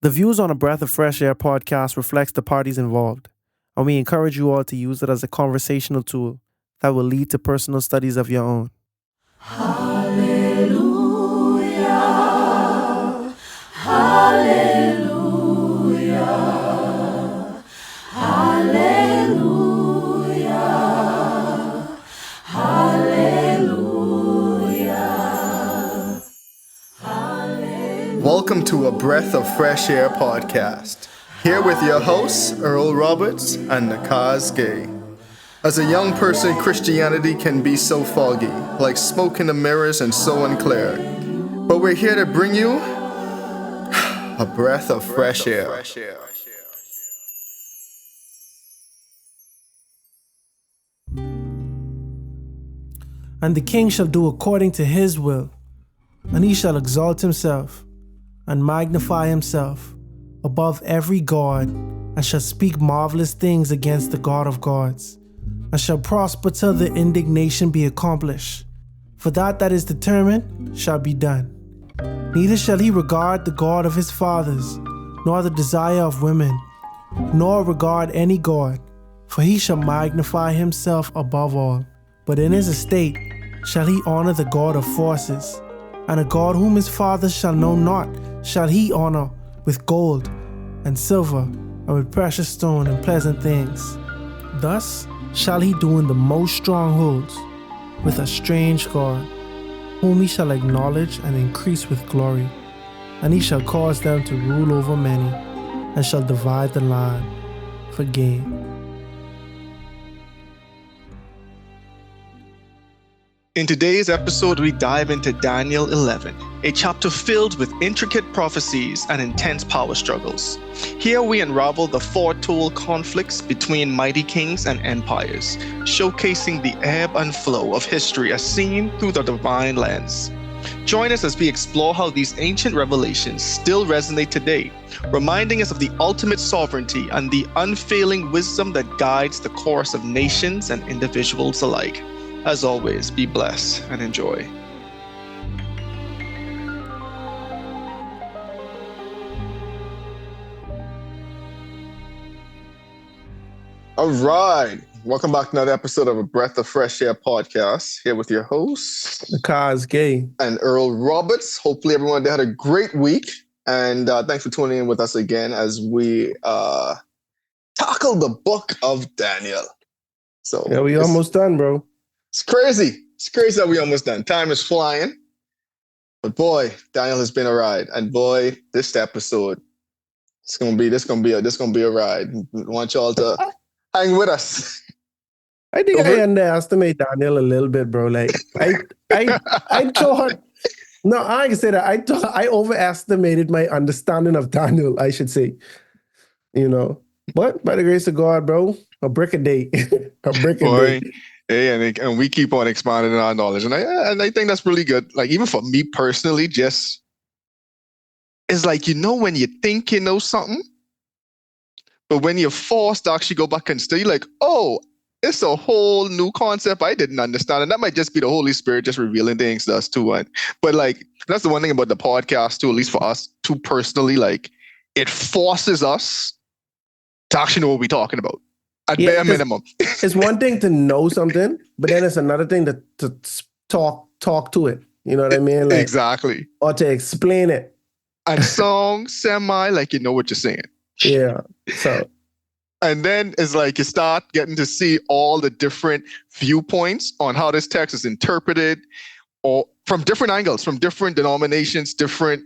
The views on a Breath of Fresh Air podcast reflects the parties involved, and we encourage you all to use it as a conversational tool that will lead to personal studies of your own. Hallelujah. Hallelujah. Hallelujah. Hallelujah. Welcome to a Breath of Fresh Air podcast. Here with your hosts, Earl Roberts and Nakhaz Gay. As a young person, Christianity can be so foggy, like smoke in the mirrors and so unclear. But we're here to bring you a breath of fresh air. And the king shall do according to his will, and he shall exalt himself and magnify himself above every god, and shall speak marvelous things against the God of gods, and shall prosper till the indignation be accomplished. For that is determined shall be done. Neither shall he regard the God of his fathers, nor the desire of women, nor regard any god, for he shall magnify himself above all. But in his estate shall he honor the God of forces, and a God whom his fathers shall know not shall he honor with gold and silver, and with precious stone and pleasant things. Thus shall he do in the most strongholds with a strange God, whom he shall acknowledge and increase with glory. And he shall cause them to rule over many, and shall divide the land for gain. In today's episode, we dive into Daniel 11, a chapter filled with intricate prophecies and intense power struggles. Here we unravel the foretold conflicts between mighty kings and empires, showcasing the ebb and flow of history as seen through the divine lens. Join us as we explore how these ancient revelations still resonate today, reminding us of the ultimate sovereignty and the unfailing wisdom that guides the course of nations and individuals alike. As always, be blessed and enjoy. All right. Welcome back to another episode of a Breath of Fresh Air podcast. Here with your hosts, Nakhaz Gay. and Earl Roberts. Hopefully everyone had a great week. And thanks for tuning in with us again as we tackle the book of Daniel. So Yeah, we almost done, bro. It's crazy. It's crazy that we almost done. Time is flying. But boy, Daniel has been a ride. And boy, this episode, this gonna be a ride. I want y'all to hang with us. I think I underestimate Daniel a little bit, bro. Like I thought. No, I can say that. I thought I overestimated my understanding of Daniel, I should say. You know, but by the grace of God, bro, a brick a day, a brick a Boy, day. hey, and we keep on expanding our knowledge, and I think that's really good. Like even for me personally, just it's like when you think you know something, but when you're forced to actually go back and study, like, oh, it's a whole new concept I didn't understand, and that might just be the Holy Spirit just revealing things to us too. But like that's the one thing about the podcast too, at least for us too personally, like it forces us to actually know what we're talking about at bare minimum. It's one thing to know something, but then it's another thing to talk to it. You know what I mean? Like, exactly. Or to explain it. And song semi like you know what you're saying. Yeah. So. And then it's like you start getting to see all the different viewpoints on how this text is interpreted, or from different angles, from different denominations, different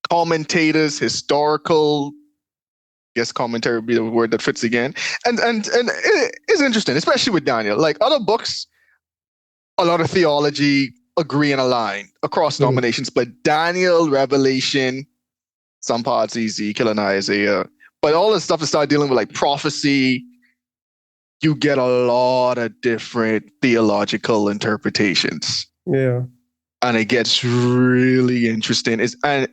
commentators, historical. Guess commentary would be the word that fits again. And it is interesting, especially with Daniel. Like other books, a lot of theology agree and align across denominations, but Daniel, Revelation, some parts Ezekiel and Isaiah, but all this stuff to start dealing with like prophecy, you get a lot of different theological interpretations. Yeah. And it gets really interesting. And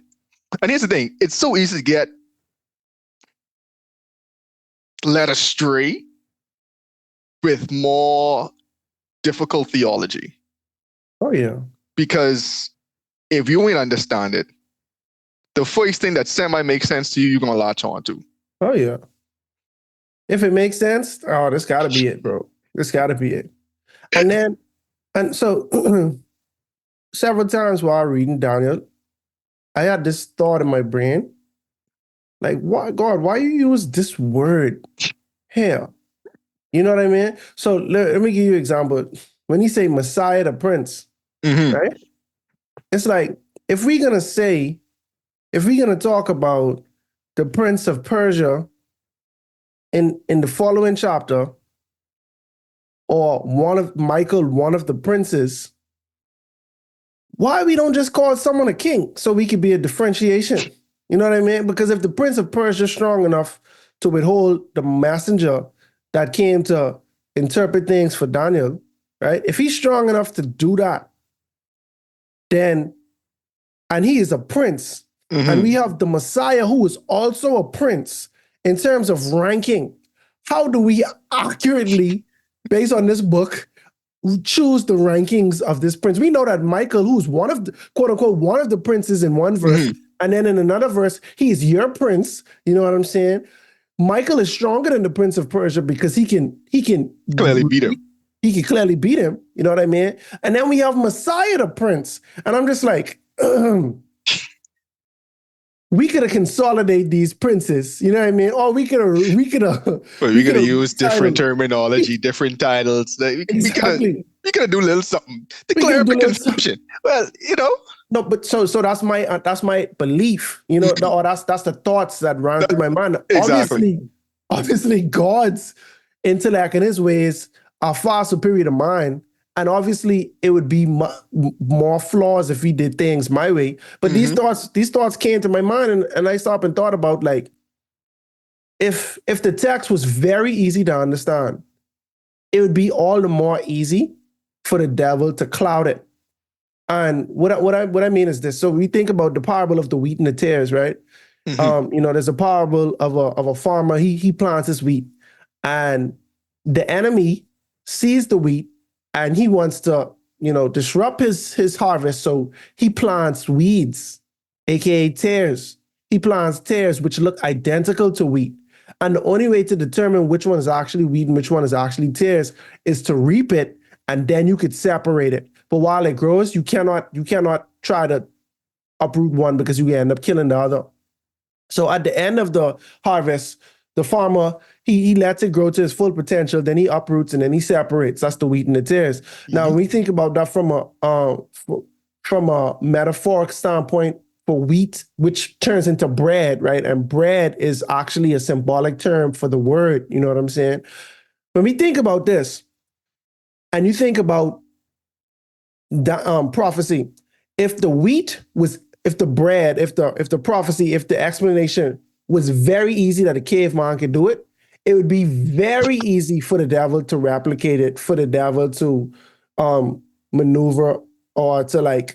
here's the thing, it's so easy to get led astray with more difficult theology. Oh, yeah. Because if you ain't understand it, the first thing that semi makes sense to you, you're gonna latch on to. Oh yeah. If it makes sense, oh, this got to be it, bro. This got to be it. And so several times while reading Daniel, I had this thought in my brain, like, why, God, why you use this word here? You know what I mean? So let me give you an example. When you say Messiah the Prince, right? It's like, if we're going to talk about the Prince of Persia in the following chapter, or one of the princes, why we don't just call someone a king so we could be a differentiation? You know what I mean? Because if the Prince of Persia is strong enough to withhold the messenger that came to interpret things for Daniel, right? If he's strong enough to do that, then, and he is a prince, and we have the Messiah who is also a prince in terms of ranking, how do we accurately, based on this book, choose the rankings of this prince? We know that Michael, who's one of the, quote unquote, one of the princes in one verse, and then in another verse, he's your prince. You know what I'm saying? Michael is stronger than the Prince of Persia because he can Clearly beat him. He can clearly beat him. You know what I mean? And then we have Messiah the Prince. And I'm just like, we could have consolidated these princes, you know what I mean? Or we could have use different terminology, different titles. Exactly. We could have do a little something to clear up the confusion. Well, you know. No, but so that's my belief, you know, or that's the thoughts that run through my mind. Exactly. Obviously, God's intellect and his ways are far superior to mine. And obviously, it would be more flaws if we did things my way. But these thoughts came to my mind, and I stopped and thought about, like, if the text was very easy to understand, it would be all the more easy for the devil to cloud it. And what I mean is this: so we think about the parable of the wheat and the tares, right? You know, there's a parable of a farmer. He plants his wheat, and the enemy sees the wheat. And he wants to, you know, disrupt his harvest. So he plants weeds, aka tares. He plants tares which look identical to wheat. And the only way to determine which one is actually wheat and which one is actually tares is to reap it, and then you could separate it. But while it grows, you cannot try to uproot one because you end up killing the other. So at the end of the harvest, the farmer, he lets it grow to its full potential, then he uproots and then he separates. That's the wheat and the tares. Now, when we think about that from a metaphoric standpoint for wheat, which turns into bread, right? And bread is actually a symbolic term for the word, you know what I'm saying? When we think about this, and you think about the prophecy, if the wheat was, if the bread, if the prophecy, if the explanation was very easy that a caveman could do it, it would be very easy for the devil to replicate it, for the devil to maneuver or to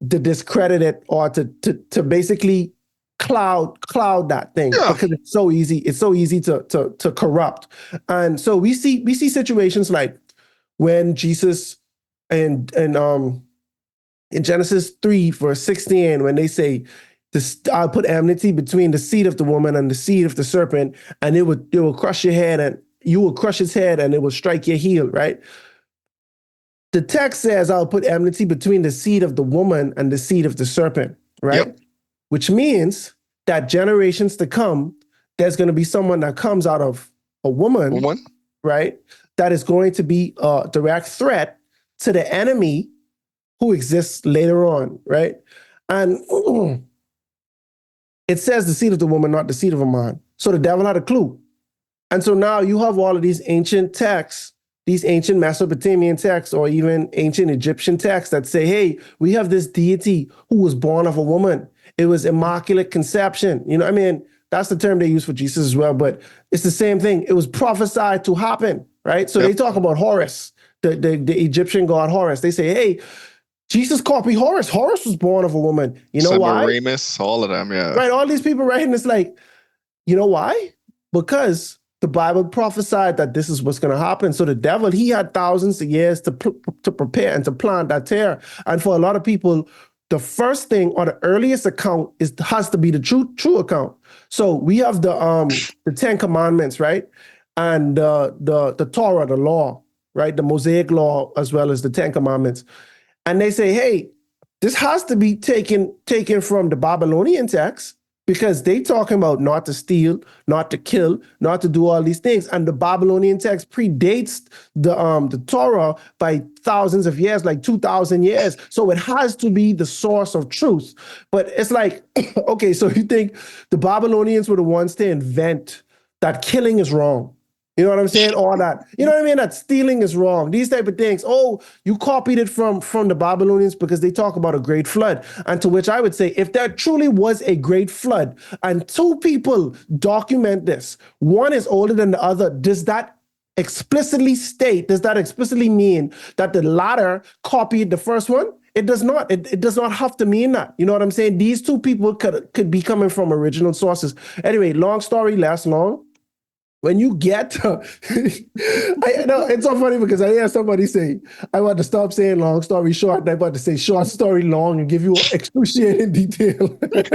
discredit it, or to basically cloud that thing, because it's so easy to corrupt. And so we see situations like when Jesus and in Genesis 3 verse 16, when they say, I'll put enmity between the seed of the woman and the seed of the serpent, and it will crush your head, and you will crush his head, and it will strike your heel, right? The text says, I'll put enmity between the seed of the woman and the seed of the serpent, right? Yep. Which means that generations to come, there's going to be someone that comes out of a woman, right? That is going to be a direct threat to the enemy who exists later on, right? And it says the seed of the woman, not the seed of a man. So the devil had a clue. And so now you have all of these ancient texts, these ancient Mesopotamian texts, or even ancient Egyptian texts that say, hey, we have this deity who was born of a woman. It was immaculate conception. You know, I mean, that's the term they use for Jesus as well, but it's the same thing. It was prophesied to happen, right? So they talk about Horus, the Egyptian god Horus. They say, hey, Jesus copied Horus. Horus was born of a woman. You know why? Semiramis, all of them, yeah. Right, all these people, right? And it's like, you know why? Because the Bible prophesied that this is what's going to happen. So the devil, he had thousands of years to prepare and to plant that tear. And for a lot of people, the first thing or the earliest account has to be the true account. So we have the Ten Commandments, right? And the Torah, the law, right? The Mosaic law as well as the Ten Commandments. And they say, hey, this has to be taken from the Babylonian text because they talking about not to steal, not to kill, not to do all these things. And the Babylonian text predates the Torah by thousands of years, like 2,000 years. So it has to be the source of truth. But it's like, okay, so you think the Babylonians were the ones to invent that killing is wrong. You know what I'm saying? All that. You know what I mean? That stealing is wrong. These type of things. Oh, you copied it from the Babylonians because they talk about a great flood. And to which I would say, if there truly was a great flood and two people document this, one is older than the other, does that explicitly mean that the latter copied the first one? It does not. It does not have to mean that. You know what I'm saying? These two people could be coming from original sources. Anyway, long story less long. When you get to, I know it's so funny because I hear somebody say, I want to stop saying long story short, and I want to say short story long and give you excruciating detail. but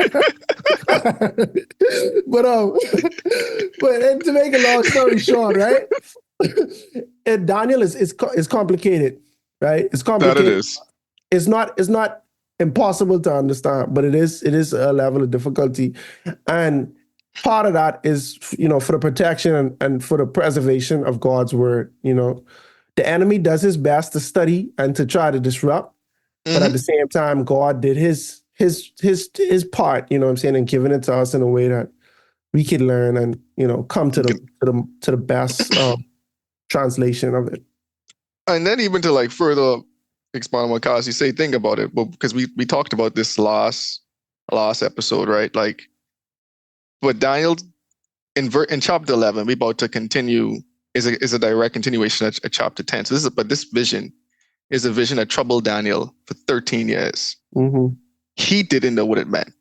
and to make a long story short, right? And Daniel is complicated, right? It's complicated. That it is. It's not impossible to understand, but it is a level of difficulty. And part of that is, for the protection and for the preservation of God's word. The enemy does his best to study and to try to disrupt, but at the same time, God did his part, what I'm saying, and giving it to us in a way that we could learn and, come to the best translation of it. And then even to like further expand on what Kazi say, think about it, well, because we talked about this last episode, right? Like, but Daniel in chapter 11, we about to continue is a direct continuation of chapter 10. So this vision is a vision that troubled Daniel for 13 years. Mm-hmm. He didn't know what it meant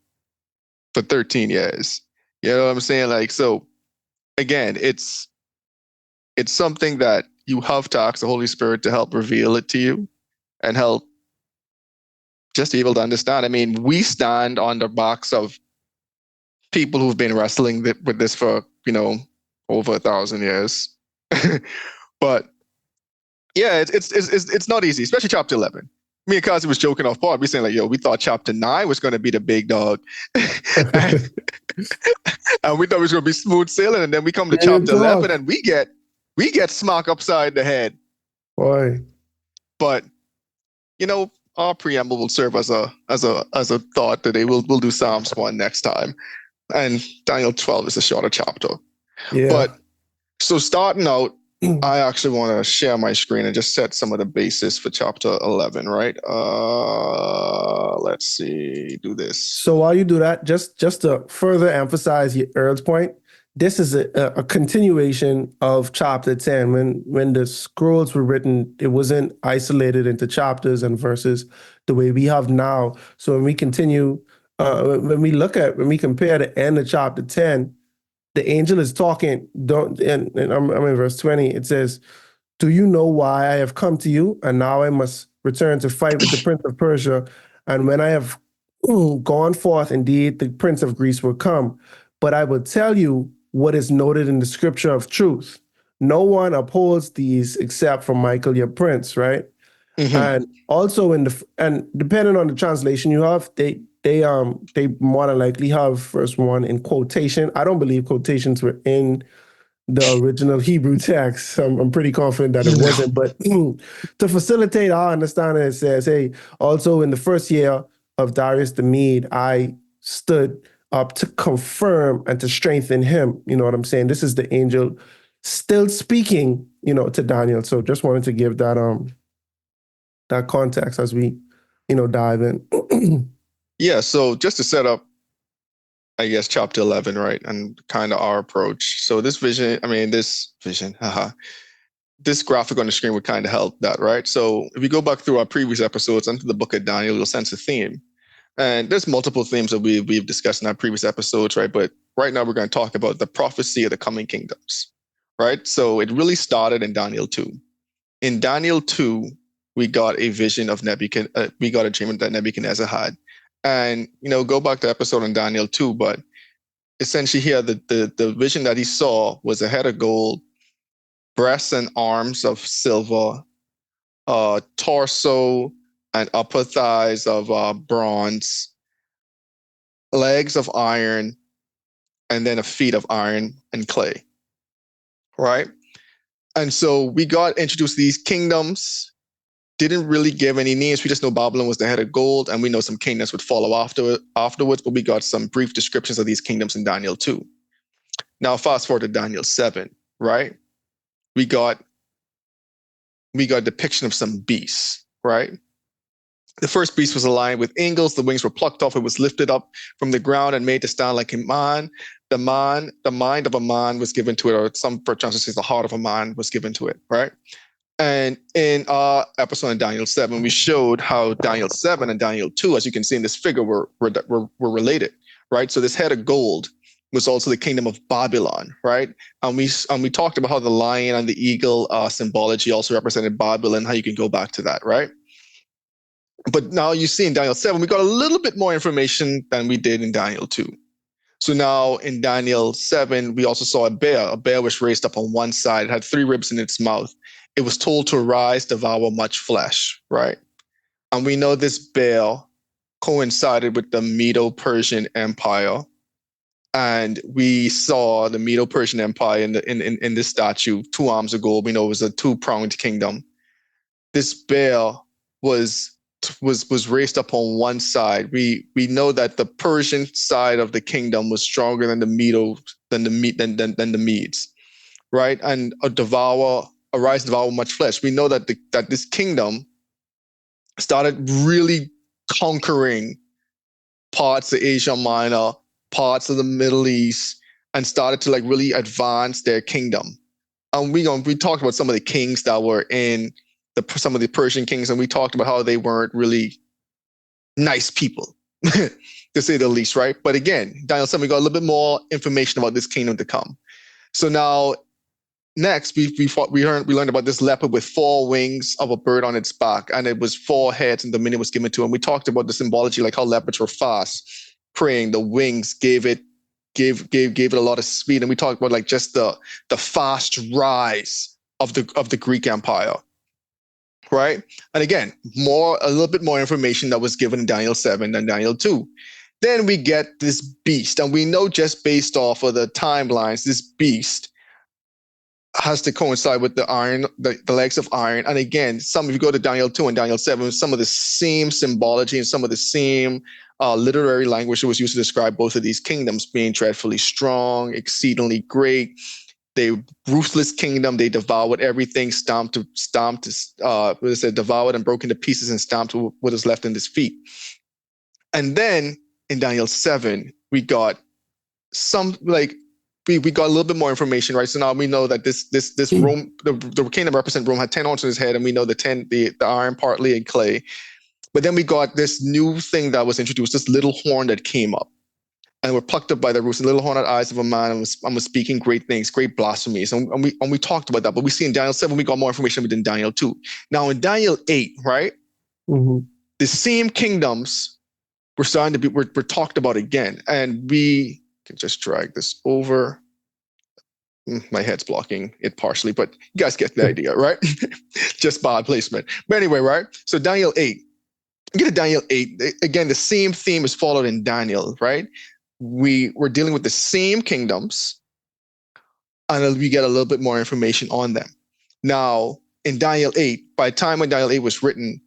for 13 years. You know what I'm saying? Like, so again, it's something that you have to ask the Holy Spirit to help reveal it to you and help just be able to understand. I mean, we stand on the backs of people who've been wrestling with this for, over 1,000 years. But yeah, it's not easy, especially chapter 11. Me and Kazi was joking off pod. We saying like, yo, we thought chapter 9 was going to be the big dog. and we thought it was going to be smooth sailing. And then we come to chapter 11 and we get smacked upside the head. Boy. But, our preamble will serve as a thought today. We'll do Psalms 1 next time. And Daniel 12 is a shorter chapter. Yeah. But so starting out, I actually want to share my screen and just set some of the basis for chapter 11, right? Let's see, do this. So while you do that, just to further emphasize Earl's point, this is a continuation of chapter 10. When the scrolls were written, it wasn't isolated into chapters and verses the way we have now. So when we continue, when we compare the end of chapter 10, the angel is talking, and I'm in verse 20, it says, do you know why I have come to you? And now I must return to fight with the prince of Persia. And when I have gone forth, indeed, the prince of Greece will come. But I will tell you what is noted in the scripture of truth. No one upholds these except for Michael, your prince, right? Mm-hmm. And also and depending on the translation you have, they more than likely have verse 1 in quotation. I don't believe quotations were in the original Hebrew text. I'm pretty confident that it wasn't. But to facilitate our understanding, it says, hey, also in the first year of Darius the Mede, I stood up to confirm and to strengthen him. You know what I'm saying? This is the angel still speaking, to Daniel. So just wanted to give that context as we, dive in. Yeah, so just to set up, I guess, chapter 11, right, and kind of our approach. So this graphic on the screen would kind of help that, right? So if you go back through our previous episodes into the book of Daniel, you'll sense a theme. And there's multiple themes that we've discussed in our previous episodes, right? But right now we're going to talk about the prophecy of the coming kingdoms, right? So it really started in Daniel 2. In Daniel 2, we got a vision of we got a dream that Nebuchadnezzar had. And, go back to episode in Daniel 2, but essentially here, the vision that he saw was a head of gold, breasts and arms of silver, torso and upper thighs of bronze, legs of iron, and then a feet of iron and clay, right? And so we got introduced to these kingdoms, didn't really give any names. We just know Babylon was the head of gold, and we know some kingdoms would follow afterwards, but we got some brief descriptions of these kingdoms in Daniel 2. Now, fast forward to Daniel 7, right? We got depiction of some beasts, right? The first beast was a lion with eagles. The wings were plucked off. It was lifted up from the ground and made to stand like a man. The mind of a man was given to it, or some translations, the heart of a man was given to it, right? And in our episode in Daniel 7, we showed how Daniel 7 and Daniel 2, as you can see in this figure, were related, right? So this head of gold was also the kingdom of Babylon, right? And we talked about how the lion and the eagle symbology also represented Babylon, how you can go back to that, right? But now you see in Daniel 7, we got a little bit more information than we did in Daniel 2. So now in Daniel 7, we also saw a bear. A bear was raised up on one side. It had 3 ribs in its mouth. It was told to arise, devour much flesh, right? And we know this bear coincided with the Medo-Persian Empire. And we saw the Medo-Persian Empire in this statue 2 arms ago. We know it was a 2-pronged kingdom. This bear was raised up on one side. We know that the Persian side of the kingdom was stronger than the Medes, right? And arise, devour much flesh. We know that that this kingdom started really conquering parts of Asia Minor, parts of the Middle East, and started to really advance their kingdom. And we talked about some of the kings that were in some of the Persian kings, and we talked about how they weren't really nice people, to say the least, right? But again, Daniel 7, we got a little bit more information about this kingdom to come. So now, next, we learned about this leopard with 4 wings of a bird on its back, and it was 4 heads, and dominion was given to him. We talked about the symbology, like how leopards were fast praying. The wings gave it a lot of speed, and we talked about just the fast rise of the Greek Empire. Right? And again, a little bit more information that was given in Daniel 7 than Daniel 2. Then we get this beast, and we know just based off of the timelines, this beast has to coincide with the iron, the legs of iron. And again, if you go to Daniel 2 and Daniel 7, some of the same symbology and some of the same literary language that was used to describe both of these kingdoms being dreadfully strong, exceedingly great. They ruthless kingdom. They devoured everything, devoured and broken to pieces and stomped what is left in his feet. And then in Daniel 7, we got we got a little bit more information, right? So now we know that this Rome, the kingdom represent Rome, had 10 horns on his head, and we know the iron partly in clay. But then we got this new thing that was introduced, this little horn that came up. And were plucked up by the roots, and little horned eyes of a man, and was speaking great things, great blasphemies. And we talked about that, but we see in Daniel 7, we got more information within Daniel 2. Now in Daniel 8, right? Mm-hmm. The same kingdoms were talked about again. And we can just drag this over. My head's blocking it partially, but you guys get the idea, right? Just bad placement. But anyway, right? So Daniel 8. Get to Daniel 8. Again, the same theme is followed in Daniel, right? We're dealing with the same kingdoms, and we get a little bit more information on them. Now, in Daniel 8, by the time when Daniel 8 was written,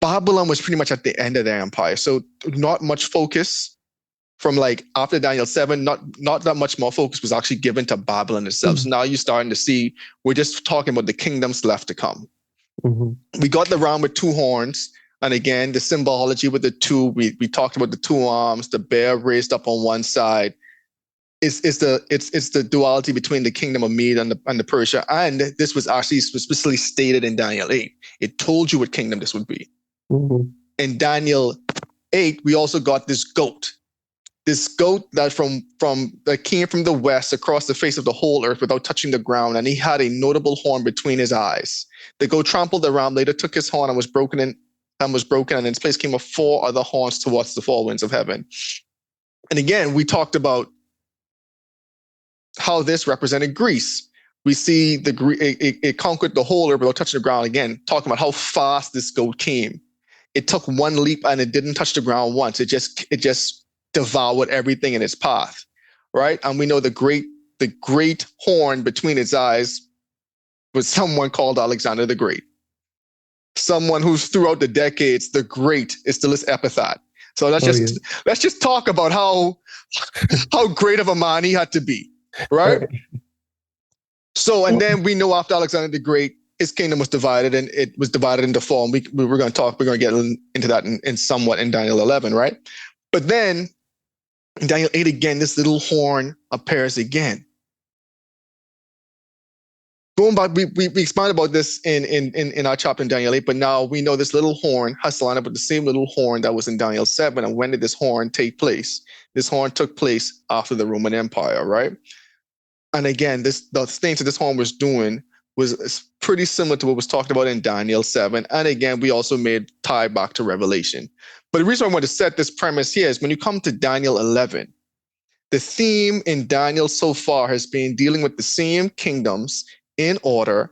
Babylon was pretty much at the end of their empire. So not much focus from after Daniel 7, not that much more focus was actually given to Babylon itself. Mm-hmm. So now you're starting to see, we're just talking about the kingdoms left to come. Mm-hmm. We got the ram with 2 horns. And again, the symbology with the 2, we talked about the 2 arms, the bear raised up on one side. It's the duality between the kingdom of Mede and the Persia. And this was actually specifically stated in Daniel 8. It told you what kingdom this would be. Mm-hmm. In Daniel 8, we also got this goat. This goat that came from the west across the face of the whole earth without touching the ground, and he had a notable horn between his eyes. The goat trampled the ram, later took his horn and was broken in and was broken, and in its place came up 4 other horns towards the 4 winds of heaven. And again, we talked about how this represented Greece. We see it conquered the whole earth without touching the ground. Again, talking about how fast this goat came. It took one leap and it didn't touch the ground once. It just devoured everything in its path, right? And we know the great horn between its eyes was someone called Alexander the Great. Someone who's throughout the decades, the great is still his epithet. So let's just talk about how great of a man he had to be, right? So, and then we know after Alexander the Great, his kingdom was divided, and it was divided into 4. And we're going to get into that in somewhat in Daniel 11, right? But then in Daniel 8 again, this little horn appears again. Going back, we expounded about this in our chapter in Daniel 8, but now we know this little horn has to line up with the same little horn that was in Daniel 7. And when did this horn take place? This horn took place after the Roman Empire, right? And again, the things that this horn was doing was pretty similar to what was talked about in Daniel 7. And again, we also made tie back to Revelation. But the reason I want to set this premise here is when you come to Daniel 11, the theme in Daniel so far has been dealing with the same kingdoms in order,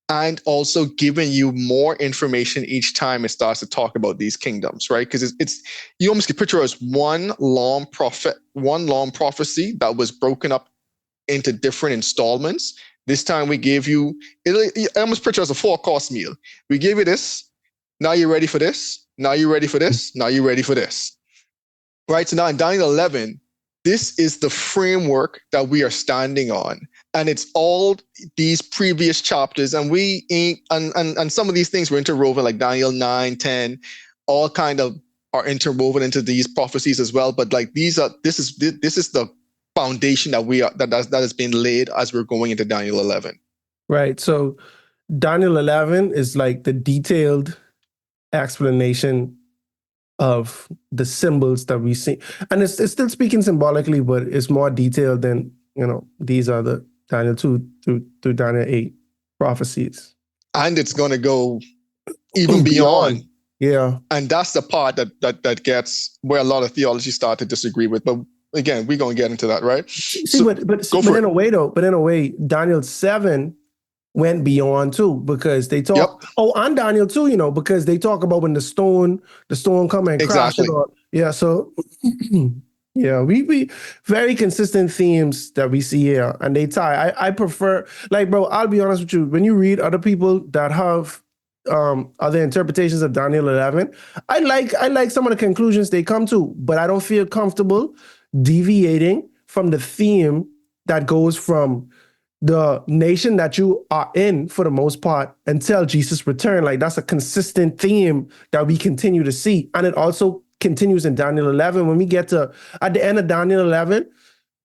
and also giving you more information each time it starts to talk about these kingdoms, right? Because it's you almost can picture it as one long prophecy that was broken up into different installments. This time we gave you, I almost picture it as a 4-course meal. We gave you this, now you're ready for this, now you're ready for this, now you're ready for this. Right? So now in Daniel 11, this is the framework that we are standing on. And it's all these previous chapters, and and some of these things were interwoven, like Daniel 9, 10, all kind of are interwoven into these prophecies as well. But like this is the foundation that has been laid as we're going into Daniel 11. Right. So Daniel 11 is like the detailed explanation of the symbols that we see. And it's still speaking symbolically, but it's more detailed than, these are the Daniel 2 through Daniel 8 prophecies. And it's going to go even beyond. Yeah. And that's the part that gets where a lot of theology start to disagree with. But again, we're going to get into that, right? But in a way, Daniel 7 went beyond too, because they talk. Yep. Oh, on Daniel 2, because they talk about when the stone come and crash it all. Yeah. So yeah, we very consistent themes that we see here, and they tie. I prefer, like, bro, I'll be honest with you. When you read other people that have other interpretations of Daniel 11, I like some of the conclusions they come to, but I don't feel comfortable deviating from the theme that goes from the nation that you are in for the most part until Jesus' return. Like, that's a consistent theme that we continue to see. And it also continues in Daniel 11. When we get to at the end of Daniel 11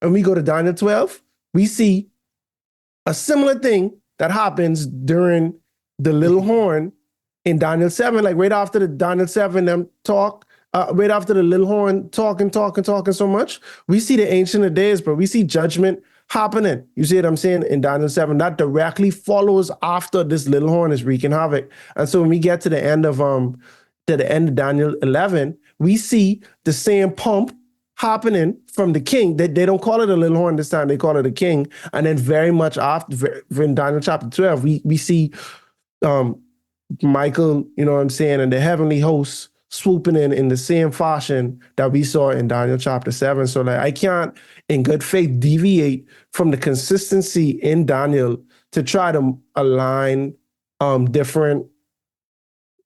and we go to Daniel 12, we see a similar thing that happens during the little horn in Daniel 7. Like right after the Daniel 7 them talk, right after the little horn talking so much, we see the Ancient of Days, but we see judgment happening. You see what I'm saying? In Daniel 7, that directly follows after this little horn is wreaking havoc. And so when we get to the end of Daniel 11, we see the same pump happening from the king. They don't call it a little horn this time, they call it a king. And then very much after, in Daniel chapter 12, we see Michael, you know what I'm saying, and the heavenly hosts swooping in the same fashion that we saw in Daniel chapter 7. So like, I can't in good faith deviate from the consistency in Daniel to try to align different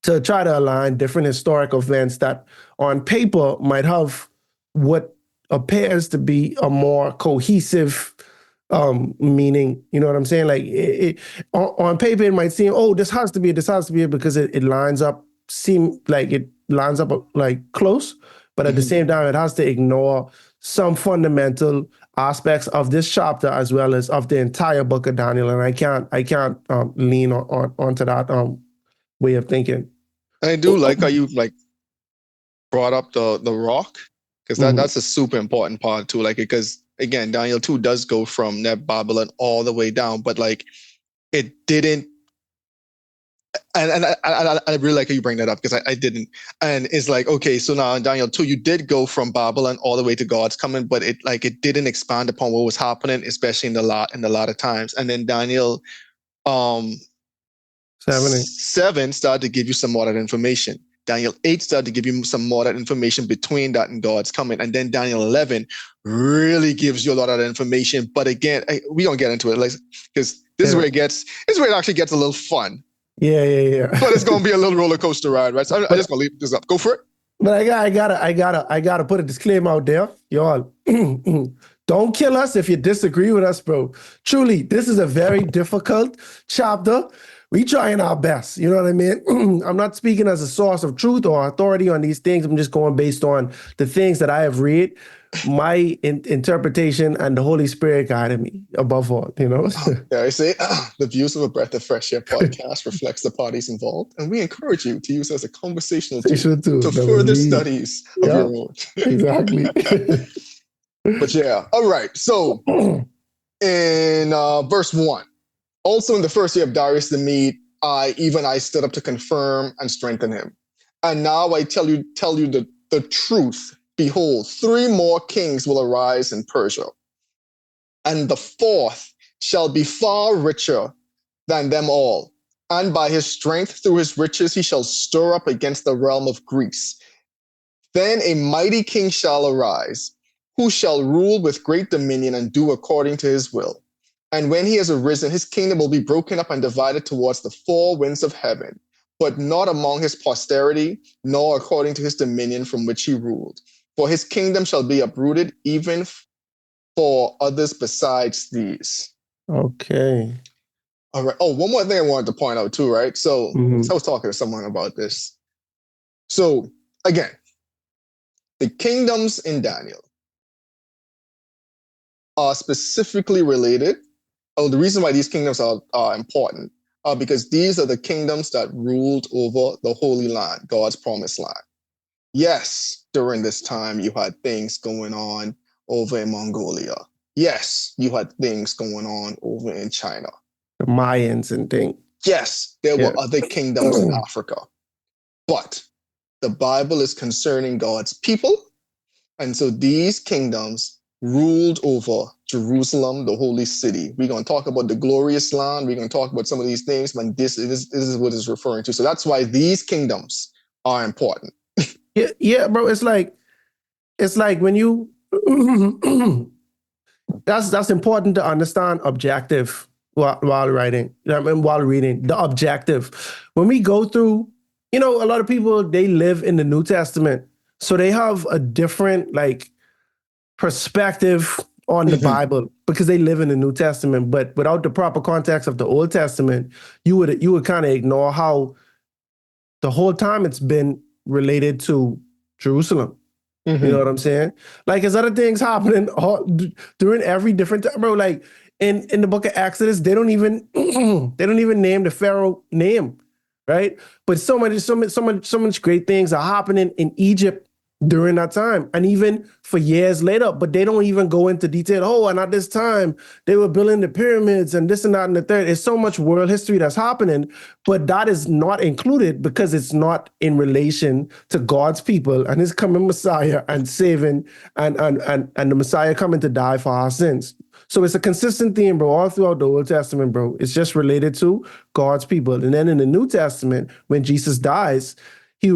historic events that on paper might have what appears to be a more cohesive meaning. You know what I'm saying? Like on paper, it might seem, oh, this has to be it because it lines up, like close, but at the same time, it has to ignore some fundamental aspects of this chapter as well as of the entire book of Daniel. And I can't lean onto that way of thinking. I do like how you brought up the rock, because that's a super important part too. Like, because again, Daniel 2 does go from Babylon all the way down, but like it didn't I really like how you bring that up because I didn't. And it's like, okay, so now in Daniel 2, you did go from Babylon all the way to God's coming, but it didn't expand upon what was happening, especially in the latter times. And then Daniel um 7. 7 started to give you some more of that information. Daniel 8 started to give you some more of that information between that and God's coming. And then Daniel 11 really gives you a lot of that information. But again, we don't get into it because this is where this is where it actually gets a little fun. Yeah. But it's going to be a little roller coaster ride, right? So I'm just going to leave this up. Go for it. But I gotta put a disclaimer out there, y'all. Don't kill us if you disagree with us, bro. Truly, this is a very difficult chapter. We trying our best, you know what I mean? I'm not speaking as a source of truth or authority on these things. I'm just going based on the things that I have read, my interpretation, and the Holy Spirit guided me above all, you know? Yeah, I say the views of a Breath of Fresh Air podcast reflects the parties involved, and we encourage you to use it as a conversational tool to further studies of your own. Exactly. But yeah, all right. So in verse 1, also in the first year of Darius the Mede, I stood up to confirm and strengthen him. And now I tell you the truth. Behold, 3 more kings will arise in Persia, and the 4th shall be far richer than them all. And by his strength through his riches he shall stir up against the realm of Greece. Then a mighty king shall arise, who shall rule with great dominion and do according to his will. And when he has arisen, his kingdom will be broken up and divided towards the 4 winds of heaven, but not among his posterity, nor according to his dominion from which he ruled. For his kingdom shall be uprooted, even for others besides these. Okay. All right. Oh, one more thing I wanted to point out too, right? So I was talking to someone about this. So again, the kingdoms in Daniel are specifically related. Oh, the reason why these kingdoms are important because these are the kingdoms that ruled over the Holy Land, God's promised land. Yes, during this time, you had things going on over in Mongolia. Yes, you had things going on over in China. The Mayans and things. Yes, there were other kingdoms in Africa. But the Bible is concerning God's people. And so these kingdoms ruled over Jerusalem, the holy city. We're going to talk about the glorious land. We're going to talk about some of these things, but this is what it's referring to. So that's why these kingdoms are important. Yeah, bro. It's like when you that's important to understand objective while writing. I mean, while reading the objective. When we go through, a lot of people, they live in the New Testament, so they have a different perspective on the Bible because they live in the New Testament. But without the proper context of the Old Testament, you would kind of ignore how the whole time it's been related to Jerusalem. You know what I'm saying? Like, there's other things happening during every different time, bro. Like in the book of Exodus, they don't even name the Pharaoh name, right? But so much great things are happening in Egypt during that time, and even for years later. But they don't even go into detail. Oh, and at this time they were building the pyramids and this and that and the third. It's so much world history that's happening, but that is not included because it's not in relation to God's people and his coming Messiah and saving and the Messiah coming to die for our sins. So it's a consistent theme, bro, all throughout the Old Testament, bro. It's just related to God's people. And then in the New Testament, when Jesus dies, he,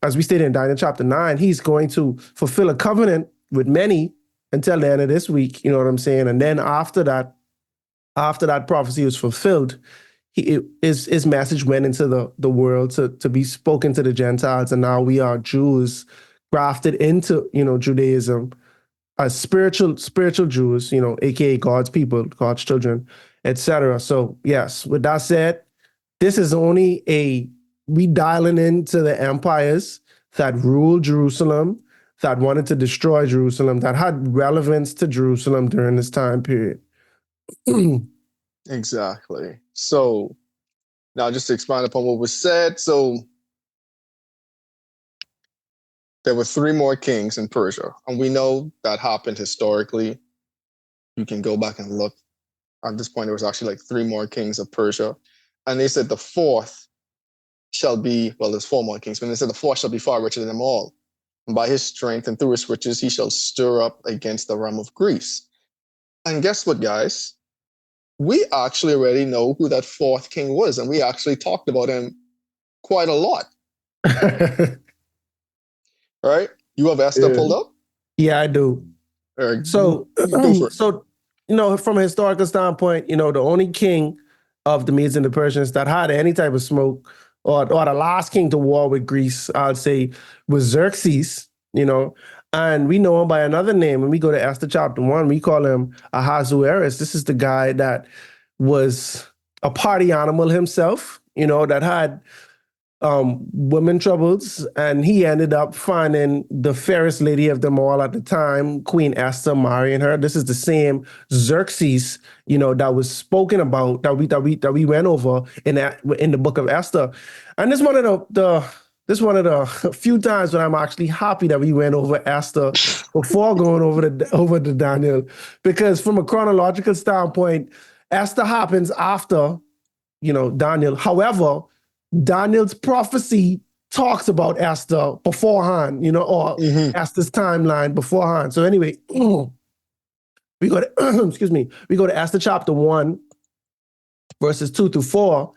as we stated in Daniel chapter 9, he's going to fulfill a covenant with many until the end of this week. You know what I'm saying? And then after that prophecy was fulfilled, his message went into the world to be spoken to the Gentiles. And now we are Jews grafted into, Judaism as spiritual Jews, aka God's people, God's children, etc. So yes, with that said, this is only we dialing into the empires that ruled Jerusalem, that wanted to destroy Jerusalem, that had relevance to Jerusalem during this time period. Exactly. So now just to expand upon what was said, so there were 3 more kings in Persia, and we know that happened historically. You can go back and look. At this point, there was actually 3 more kings of Persia. And they said the fourth shall be, well, there's 4 more kings, but they said the fourth shall be far richer than them all. And by his strength and through his riches, he shall stir up against the realm of Greece. And guess what, guys? We actually already know who that fourth king was, and we actually talked about him quite a lot, right? You have Esther Yeah. pulled up? Yeah, I do. So, Go for it. so from a historical standpoint, the only king of the Medes and the Persians that had any type of smoke, or the last king to war with Greece, I'd say, was Xerxes. And we know him by another name. When we go to Esther chapter 1, we call him Ahasuerus. This is the guy that was a party animal himself. That had women troubles, and he ended up finding the fairest lady of them all at the time, Queen Esther, marrying her. This is the same Xerxes, that was spoken about, that we went over in the book of Esther. And this one of the few times when I'm actually happy that we went over Esther before going over to Daniel, because from a chronological standpoint, Esther happens after Daniel. However, Daniel's prophecy talks about Esther beforehand, or Esther's timeline beforehand. So anyway, we go to excuse me, we go to Esther chapter 1, verses 2-4.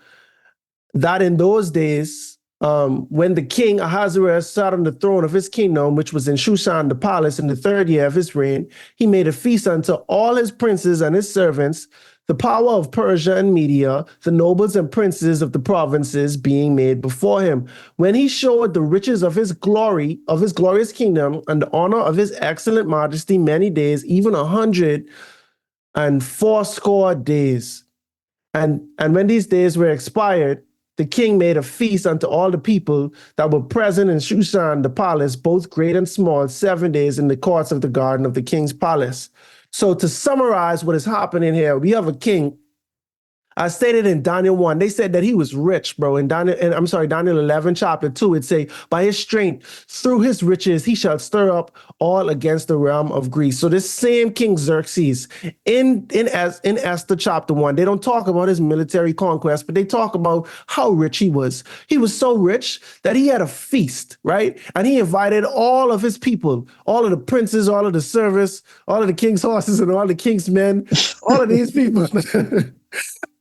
That in those days, when the king Ahasuerus sat on the throne of his kingdom, which was in Shushan the palace, in the 3rd year of his reign, he made a feast unto all his princes and his servants, the power of Persia and Media, the nobles and princes of the provinces being made before him. When he showed the riches of his glory, of his glorious kingdom, and the honor of his excellent majesty many days, even 180 days. And when these days were expired, the king made a feast unto all the people that were present in Shushan the palace, both great and small, 7 days in the courts of the garden of the king's palace. So to summarize what is happening here, we have a king. I stated in Daniel 1, they said that he was rich, bro. In Daniel 11, chapter 2, it say, by his strength, through his riches, he shall stir up all against the realm of Greece. So this same King Xerxes, in Esther chapter 1, they don't talk about his military conquest, but they talk about how rich he was. He was so rich that he had a feast, right? And he invited all of his people, all of the princes, all of the servants, all of the king's horses, and all the king's men, all of these people.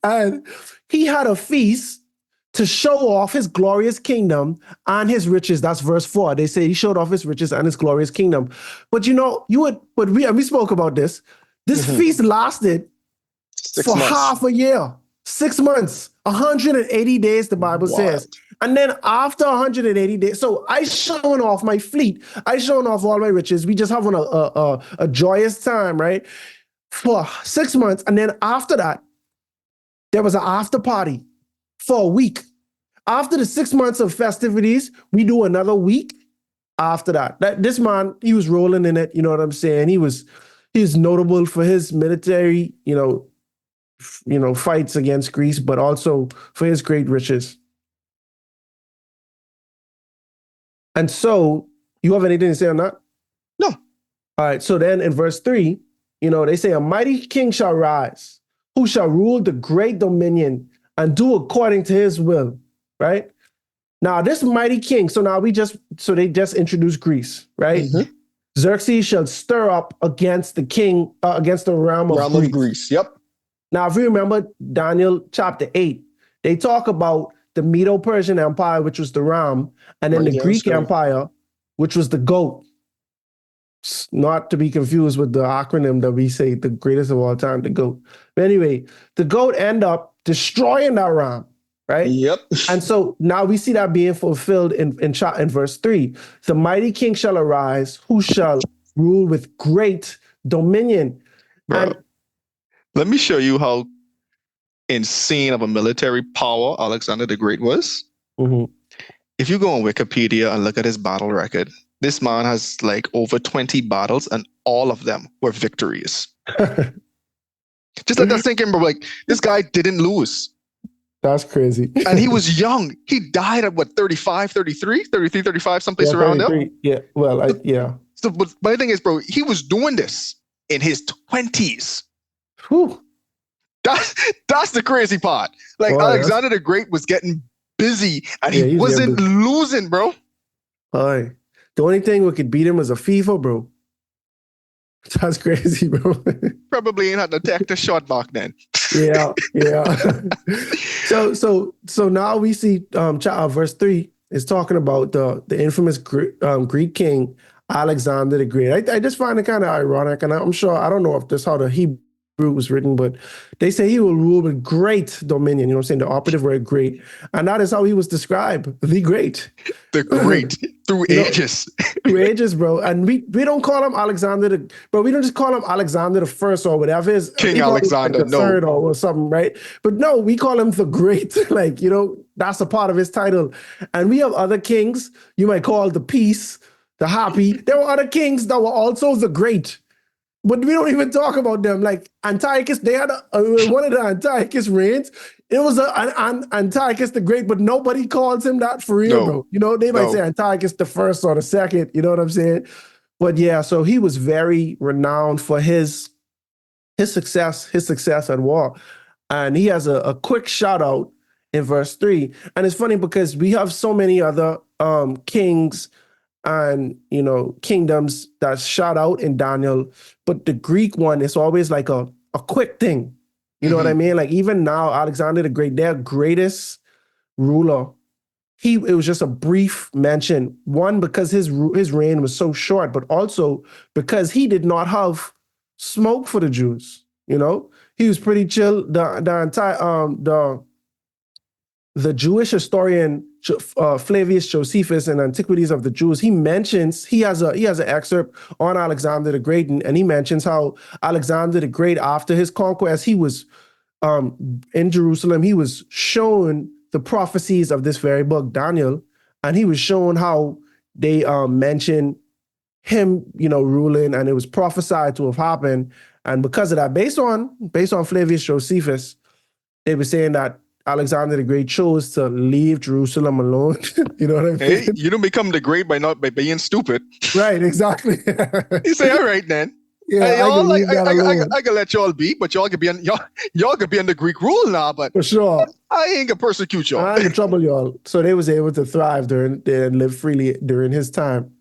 And he had a feast to show off his glorious kingdom and his riches. That's verse 4. They say he showed off his riches and his glorious kingdom. But we spoke about this. This feast lasted 6 for months. half a year, 6 months, 180 days, the Bible says. And then after 180 days, so I showing off my fleet. I showing off all my riches. We just having a joyous time, right? For 6 months. And then after that, there was an after party for a week. After the 6 months of festivities, we do another week after that. This man, he was rolling in it, you know what I'm saying? He was notable for his military, fights against Greece, but also for his great riches. And so, you have anything to say on that? No. All right, so then in verse 3, they say, a mighty king shall rise, who shall rule the great dominion and do according to his will, right? Now, this mighty king, so they just introduced Greece, right? Xerxes shall stir up against the king, against the realm of Greece. Yep. Now, if you remember Daniel chapter 8, they talk about the Medo-Persian Empire, which was the ram, and then the Greek Empire, which was the goat. Not to be confused with the acronym that we say, the greatest of all time, the GOAT. But anyway, the GOAT end up destroying that ram, right? Yep. And so now we see that being fulfilled in verse 3. The mighty king shall arise, who shall rule with great dominion. Bro, let me show you how insane of a military power Alexander the Great was. If you go on Wikipedia and look at his battle record, this man has like over 20 battles and all of them were victories. Just let that sink in, bro. Like, this guy didn't lose. That's crazy. And he was young. He died at what, 35, 33, 35, someplace around there? Yeah, well, yeah. So, but my thing is, bro, he was doing this in his 20s. Whew. That's the crazy part. Like Boy, Alexander the Great was getting busy and Yeah, he he's getting wasn't busy. losing, bro. boy. The only thing we could beat him was a FIFA, bro. That's crazy, bro. Probably ain't had to take the shot back then. Yeah. So now we see verse 3 is talking about the infamous Greek king Alexander the Great. I just find it kind of ironic, and I'm sure I don't know if that's how the Hebrew was written, but they say he will rule with great dominion. You know what I'm saying? The operative word great, and that is how he was described, the great. The great through You know, ages. through ages, bro. And we don't call him Alexander but we don't just call him Alexander the First or whatever. King He probably like Alexander, the no. third or something, right? But no, we call him the Great. Like, that's a part of his title. And we have other kings you might call the Peace, the Happy. There were other kings that were also the Great. But we don't even talk about them. Like Antiochus, they had one of the Antiochus reigns. It was an Antiochus the Great, but nobody calls him that for real, No. bro. They might No. say Antiochus the First or the Second. You know what I'm saying? But yeah, so he was very renowned for his success at war, and he has a quick shout out in verse 3. And it's funny because we have so many other kings and kingdoms that shout out in Daniel, but the Greek one is always like a quick thing. You know what I mean? Like even now, Alexander the Great, their greatest ruler, it was just a brief mention. One, because his reign was so short, but also because he did not have smoke for the Jews. He was pretty chill. The Jewish historian Flavius Josephus in Antiquities of the Jews, he has an excerpt on Alexander the Great, and he mentions how Alexander the Great, after his conquest, he was in Jerusalem. He was shown the prophecies of this very book, Daniel, and he was shown how they mentioned him, ruling, and it was prophesied to have happened. And because of that, based on Flavius Josephus, they were saying that Alexander the Great chose to leave Jerusalem alone. You know what I mean? Hey, you don't become the great by being stupid. Right, exactly. You say, all right then. Yeah, Hey, I y'all, can leave that alone. I can let y'all be, but y'all could be y'all could be under Greek rule now. But For sure. I ain't gonna persecute y'all. I ain't gonna trouble y'all. So they was able to thrive and live freely during his time.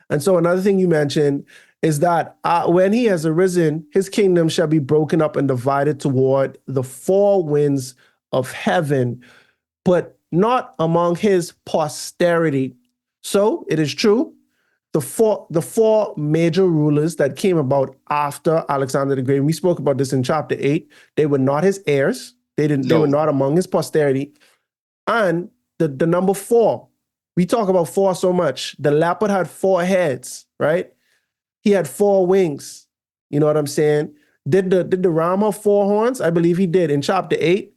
And so another thing you mentioned is that when he has arisen, his kingdom shall be broken up and divided toward the four winds of heaven, but not among his posterity. So it is true. The four major rulers that came about after Alexander the Great, and we spoke about this in chapter 8, they were not his heirs. They were not among his posterity. And the number 4, we talk about 4 so much. The leopard had 4 heads, right? He had 4 wings. You know what I'm saying? Did the ram have 4 horns? I believe he did in chapter 8.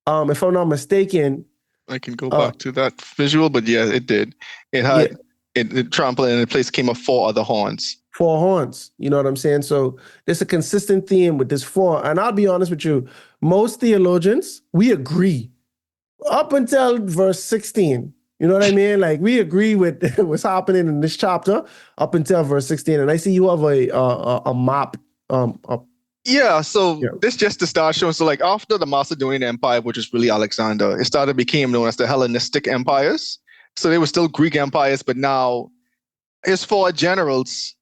If I'm not mistaken. I can go back to that visual, but yeah, it did. It had it trampled, and in place came up 4 other horns. 4 horns. You know what I'm saying? So there's a consistent theme with this 4. And I'll be honest with you, most theologians, we agree up until verse 16. You know what I mean? Like we agree with what's happening in this chapter up until verse 16. And I see you have a map. This just to start showing. So like after the Macedonian Empire, which is really Alexander, it became known as the Hellenistic empires. So they were still Greek empires, but now his 4 generals,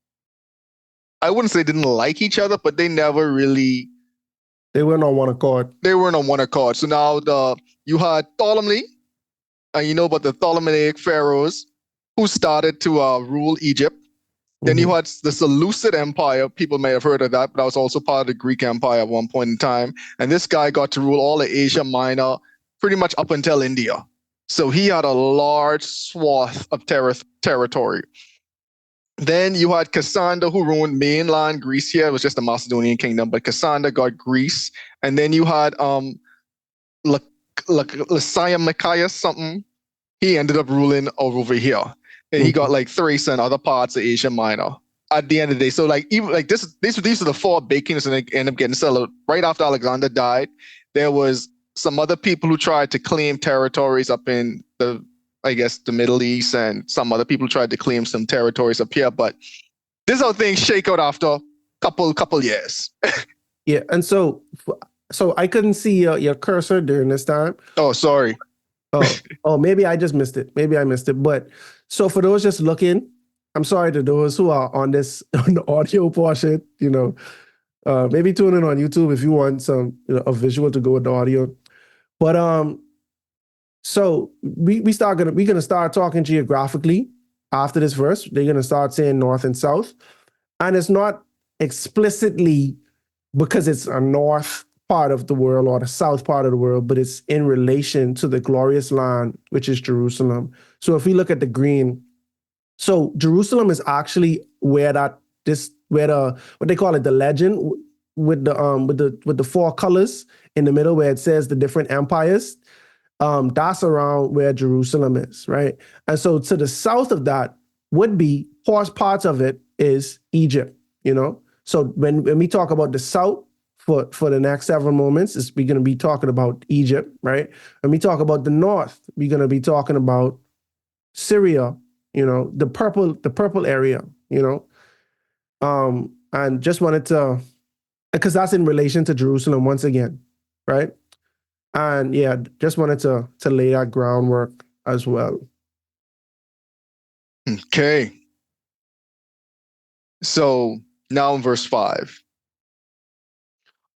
I wouldn't say didn't like each other, but they never really. They weren't on one accord. So now you had Ptolemy, and you know about the Ptolemaic pharaohs who started to rule Egypt. Then you had the Seleucid Empire. People may have heard of that, but that was also part of the Greek Empire at one point in time. And this guy got to rule all of Asia Minor, pretty much up until India. So he had a large swath of territory. Then you had Cassander, who ruined mainland Greece here. It was just a Macedonian kingdom, but Cassander got Greece. And then you had Lysimachus something. He ended up ruling over here. And he got like Thrace and other parts of Asia Minor at the end of the day. So like even like these are the 4 big kingdoms, and they end up getting settled right after Alexander died. There was some other people who tried to claim territories up in the Middle East, and some other people tried to claim some territories up here. But this is how things shake out after couple years. Yeah, and so So I couldn't see your cursor during this time. Oh, sorry. Oh, maybe I just missed it. Maybe I missed it. But so for those just looking, I'm sorry to those who are on this on the audio portion. Maybe tune in on YouTube if you want some a visual to go with the audio. But so we're gonna start talking geographically after this verse. They're gonna start saying north and south, and it's not explicitly because it's a north part of the world or the south part of the world, but it's in relation to the glorious land, which is Jerusalem. So if we look at the green, so Jerusalem is actually where the what they call it, the legend with the four colors in the middle where it says the different empires. That's around where Jerusalem is, right? And so to the south of that would be parts of it is Egypt, you know. So when we talk about the south for the next several moments, we're going to be talking about Egypt, right? When we talk about the north, we're going to be talking about Syria, the purple area, and just wanted to, because that's in relation to Jerusalem once again, right? And yeah, just wanted to lay that groundwork as well. Okay. So now in verse 5.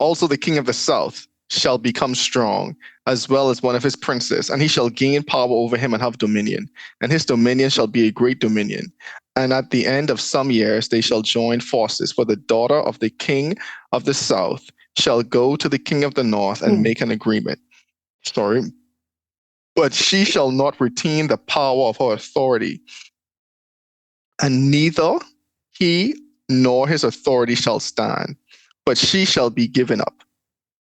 Also the king of the south shall become strong, as well as one of his princes, and he shall gain power over him and have dominion. And his dominion shall be a great dominion. And at the end of some years they shall join forces, for the daughter of the king of the south shall go to the king of the north and make an agreement. Sorry. But she shall not retain the power of her authority, and neither he nor his authority shall stand, but she shall be given up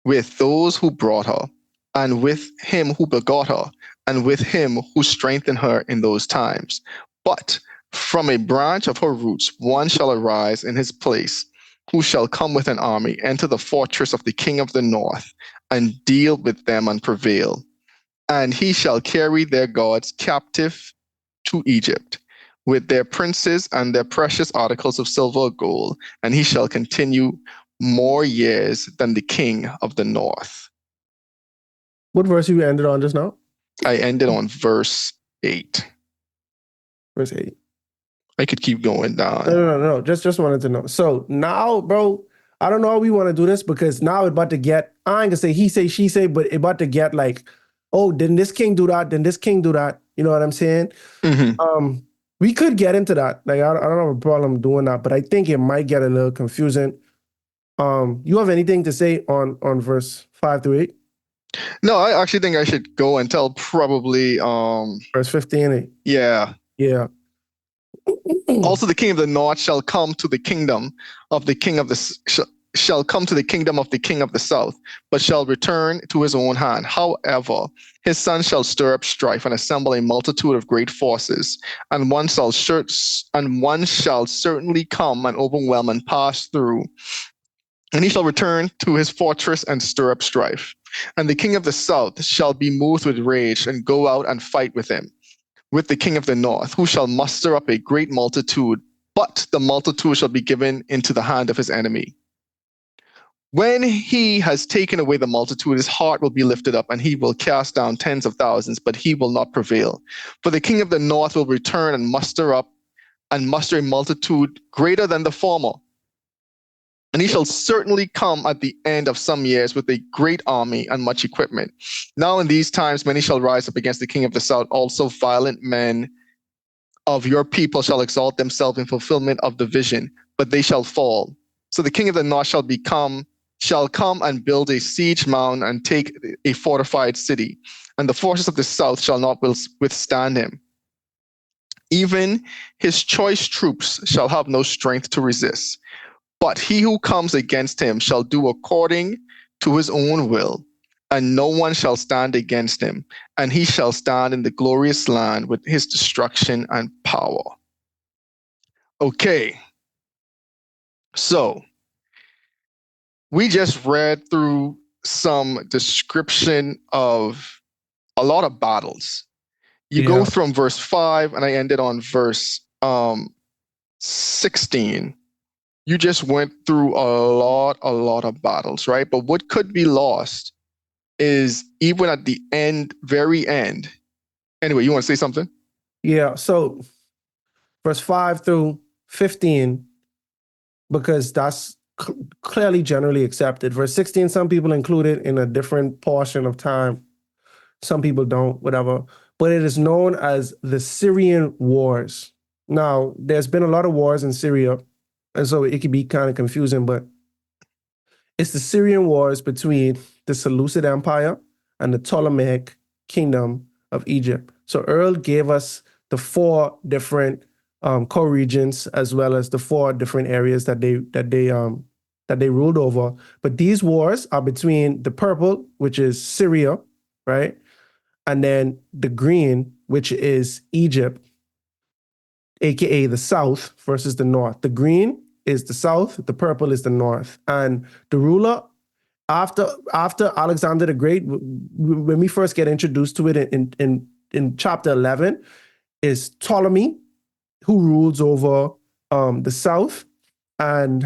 with those who brought her, and with him who begot her, and with him who strengthened her in those times. But from a branch of her roots one shall arise in his place, who shall come with an army, enter the fortress of the king of the north, and deal with them and prevail. And he shall carry their gods captive to Egypt, with their princes and their precious articles of silver or gold, and he shall continue more years than the king of the north. What verse you ended on just now? I ended on verse 8. Verse 8. I could keep going down. No. Just wanted to know. So now, bro, I don't know how we want to do this because now it's about to get, I ain't gonna say he say, she say, but it about to get like, oh, didn't this king do that? Didn't this king do that? You know what I'm saying? Mm-hmm. We could get into that. Like, I don't have a problem doing that, but I think it might get a little confusing. You have anything to say on verse 5 through 8? No, I actually think I should go until probably verse 15. Yeah. Yeah. Also the king of the north shall come to the kingdom of the king of the shall come to the kingdom of the king of the south, but shall return to his own hand. However, his son shall stir up strife and assemble a multitude of great forces, and one shall certainly come and overwhelm and pass through. And he shall return to his fortress and stir up strife. And the king of the south shall be moved with rage and go out and fight with him, with the king of the north, who shall muster up a great multitude, but the multitude shall be given into the hand of his enemy. When he has taken away the multitude, his heart will be lifted up, and he will cast down tens of thousands, but he will not prevail. For the king of the north will return and muster a multitude greater than the former. And he shall certainly come at the end of some years with a great army and much equipment. Now in these times many shall rise up against the king of the south. Also violent men of your people shall exalt themselves in fulfillment of the vision, but they shall fall. So the king of the north shall come and build a siege mound and take a fortified city, and the forces of the south shall not withstand him. Even his choice troops shall have no strength to resist. But he who comes against him shall do according to his own will, and no one shall stand against him, and he shall stand in the glorious land with his destruction and power. Okay, so we just read through some description of a lot of battles. You go from verse 5, and I ended on verse 16. you just went through a lot of battles, right? But what could be lost is even at the end, very end. Anyway, you want to say something? Yeah. So verse 5 through 15, because that's clearly generally accepted. Verse 16, some people include it in a different portion of time. Some people don't, whatever. But it is known as the Syrian Wars. Now, there's been a lot of wars in Syria, and so it can be kind of confusing, but it's the Syrian Wars between the Seleucid Empire and the Ptolemaic Kingdom of Egypt. So Earl gave us the four different co-regions as well as the four different areas that they ruled over. But these wars are between the purple, which is Syria, right, and then the green, which is Egypt, aka the south versus the north. The green is the south, the purple is the north, and the ruler after Alexander the Great, when we first get introduced to it in chapter 11, is Ptolemy, who rules over the south, and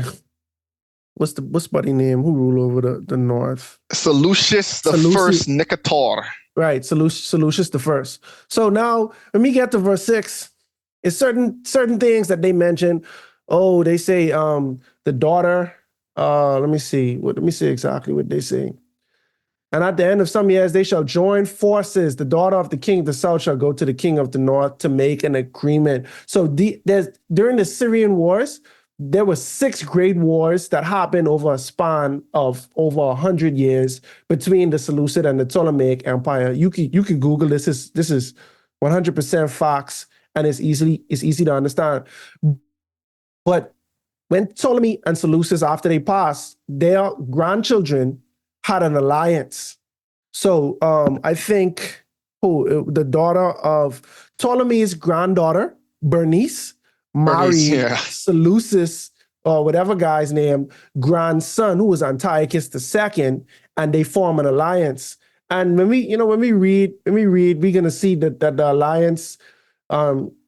what's buddy name who ruled over the north? Seleucus the first Nicator. Right, Seleucus the first. So now when we get to verse 6, it's certain things that they mention. Oh, they say the daughter. Let me see exactly what they say. And at the end of some years, they shall join forces. The daughter of the king of the south shall go to the king of the north to make an agreement. So during the Syrian wars, there were 6 great wars that happened over a span of over 100 years between the Seleucid and the Ptolemaic Empire. You can Google this. This is 100% facts, and it's easy to understand. But when Ptolemy and Seleucus, after they passed, their grandchildren had an alliance. So I think the daughter of Ptolemy's granddaughter, Bernice, married Seleucus or whatever guy's name, grandson, who was Antiochus II, and they form an alliance. And when we read, we're gonna see that the alliance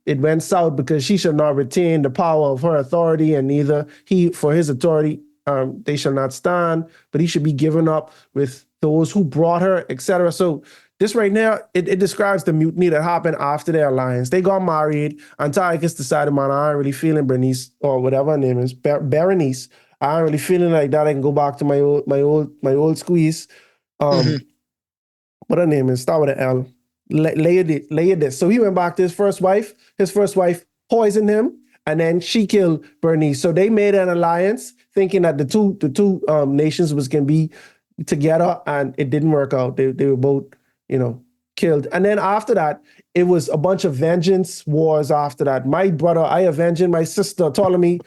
it went south because she shall not retain the power of her authority, and neither he for his authority they shall not stand, but he should be given up with those who brought her, etc. So this right now, it describes the mutiny that happened after their alliance. They got married. Antiochus decided, man, I ain't really feeling Bernice or whatever her name is, Berenice. I ain't really feeling like that. I can go back to my old squeeze. What her name is? Start with an L. Laodice. So he went back to his first wife. His first wife poisoned him, and then she killed Bernice. So they made an alliance, thinking that the two nations was gonna be together, and it didn't work out. They were both, killed. And then after that, it was a bunch of vengeance wars after that. My brother, I avenging my sister, Ptolemy,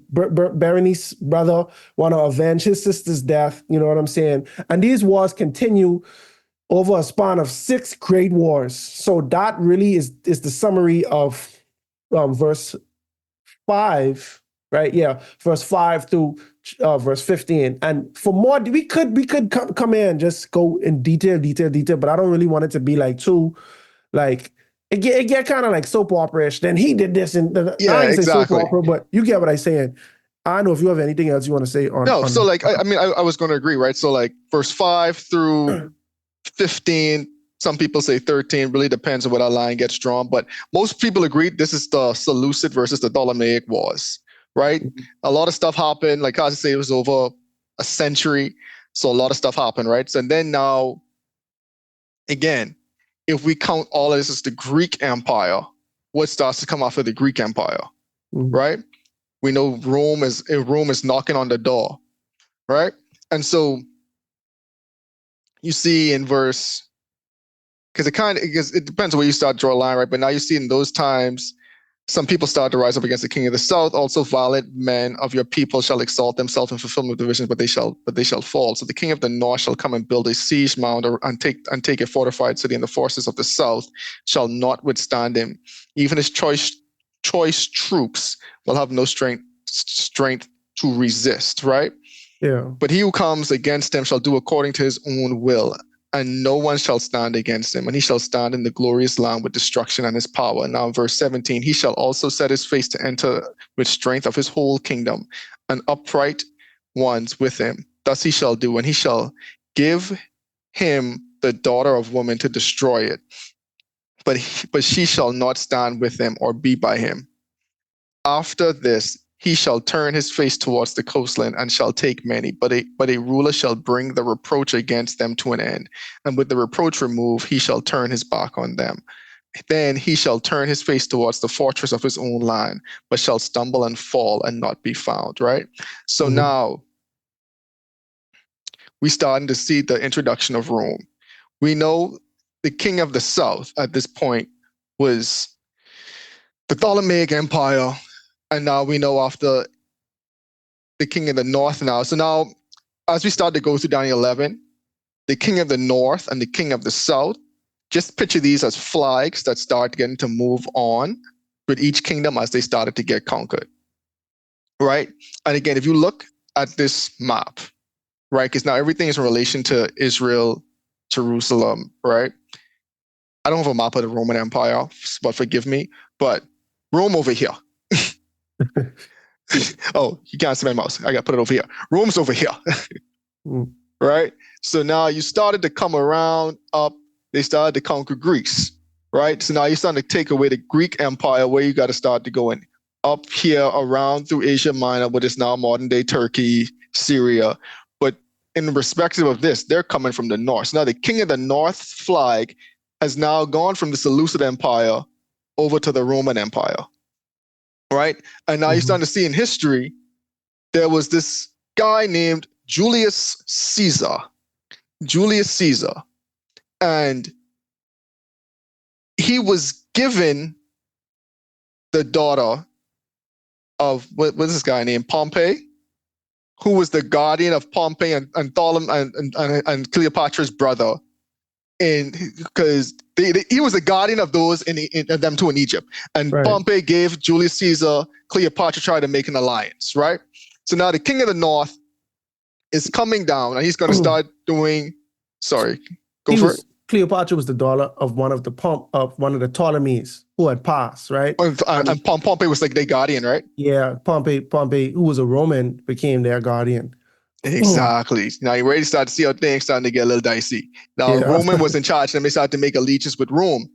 Berenice's brother, want to avenge his sister's death. You know what I'm saying? And these wars continue over a span of 6 great wars. So that really is the summary of verse 5, right? Yeah, verse 5 through verse 15. And for more, we could come in and just go in detail, but I don't really want it to be like too, like, it get kind of like soap opera-ish. Then he did this, and I ain't say soap opera, but you get what I'm saying. I don't know if you have anything else you want to say on. No, so like, I was going to agree, right? So like verse 5 through 15, some people say 13, really depends on what our line gets drawn, but most people agree this is the Seleucid versus the Ptolemaic wars, right? A lot of stuff happened, like I say, it was over a century, so a lot of stuff happened, right? So, and then now, again, if we count all of this as the Greek Empire, what starts to come after the Greek Empire, right? We know Rome is knocking on the door, right? And so you see in verse, because it depends on where you start to draw a line, right? But now you see in those times, some people start to rise up against the king of the south. Also, violent men of your people shall exalt themselves in fulfillment of the visions, but they shall fall. So the king of the north shall come and build a siege mound and take a fortified city, and the forces of the south shall not withstand him. Even his choice troops will have no strength to resist, right? Yeah. But he who comes against them shall do according to his own will, and no one shall stand against him, and he shall stand in the glorious land with destruction and his power. Now, in verse 17, he shall also set his face to enter with strength of his whole kingdom, and upright ones with him. Thus he shall do, and he shall give him the daughter of woman to destroy it. But she shall not stand with him or be by him. After this, he shall turn his face towards the coastland and shall take many, but a ruler shall bring the reproach against them to an end. And with the reproach removed, he shall turn his back on them. Then he shall turn his face towards the fortress of his own land, but shall stumble and fall and not be found, right? So now we starting to see the introduction of Rome. We know the king of the south at this point was the Ptolemaic Empire. And now we know after the king of the north now. So now, as we start to go through Daniel 11, the king of the north and the king of the south, just picture these as flags that start getting to move on with each kingdom as they started to get conquered, right? And again, if you look at this map, right, because now everything is in relation to Israel, Jerusalem, right? I don't have a map of the Roman Empire, but forgive me, but Rome over here. Oh, you can't see my mouse. I got to put it over here. Rome's over here. Right? So now you started to come around up. They started to conquer Greece, right? So now you're starting to take away the Greek Empire, where you got to start to go in up here around through Asia Minor, what is now modern day Turkey, Syria. But in respective of this, they're coming from the north. So now the king of the north flag has now gone from the Seleucid Empire over to the Roman Empire. Right? And now you're starting to see in history, there was this guy named Julius Caesar. And he was given the daughter of, what was this guy named? Pompey, who was the guardian of Pompey and Cleopatra's brother. And because he was the guardian of those in them too in Egypt. And Pompey gave Julius Caesar, Cleopatra tried to make an alliance, right? So now the king of the north is coming down, and he's going to start doing. Sorry, go for it. Cleopatra was the daughter of one of the Ptolemies who had passed, right? And Pompey was like their guardian, right? Yeah, Pompey, who was a Roman, became their guardian. Exactly. Now you already start to see how things starting to get a little dicey. Now Roman was in charge, and they started to make allegiance with Rome.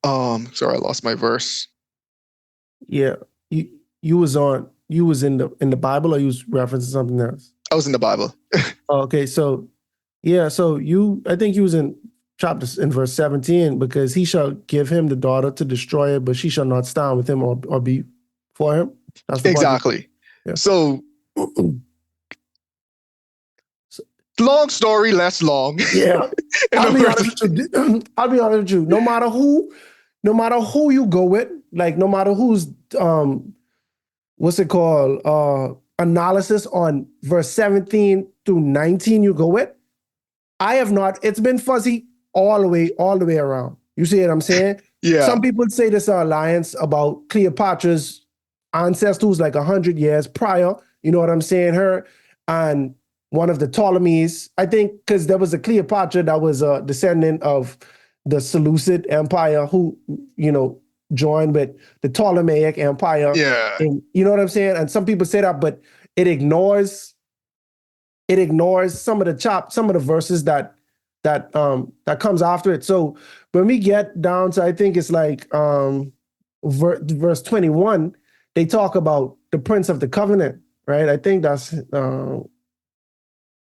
Sorry, I lost my verse. Yeah, you was in the Bible, or you was referencing something else? I was in the Bible. Okay, so yeah, I think you was in verse 17, because he shall give him the daughter to destroy it, but she shall not stand with him or be for him. That's the exactly. Yeah. So long story, less long. Yeah. I'll be honest with you. No matter who you go with, like no matter who's analysis on verse 17 through 19 you go with, it's been fuzzy all the way around. You see what I'm saying? Yeah. Some people say this alliance about Cleopatra's ancestors like 100 years prior. You know what I'm saying? Her and one of the Ptolemies, I think, because there was a Cleopatra that was a descendant of the Seleucid Empire who, joined with the Ptolemaic Empire. Yeah. And you know what I'm saying? And some people say that, but it ignores some of the verses that comes after it. So when we get down to, I think it's like verse 21, they talk about the Prince of the Covenant, right? I think that's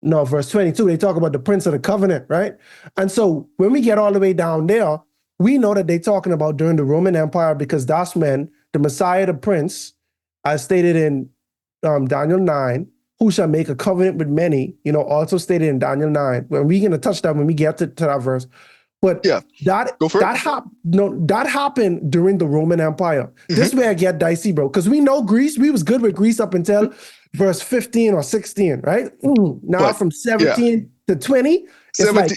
verse 22, they talk about the Prince of the Covenant, right? And so when we get all the way down there, we know that they're talking about during the Roman Empire, because that's when the Messiah, the Prince, as stated in Daniel 9, who shall make a covenant with many, also stated in Daniel 9. We're going to touch that when we get to that verse. But yeah, that happened during the Roman Empire. Mm-hmm. This is where I get dicey, bro, because we know Greece, we was good with Greece up until verse 15 or 16, right? Now from 17 to 20, 17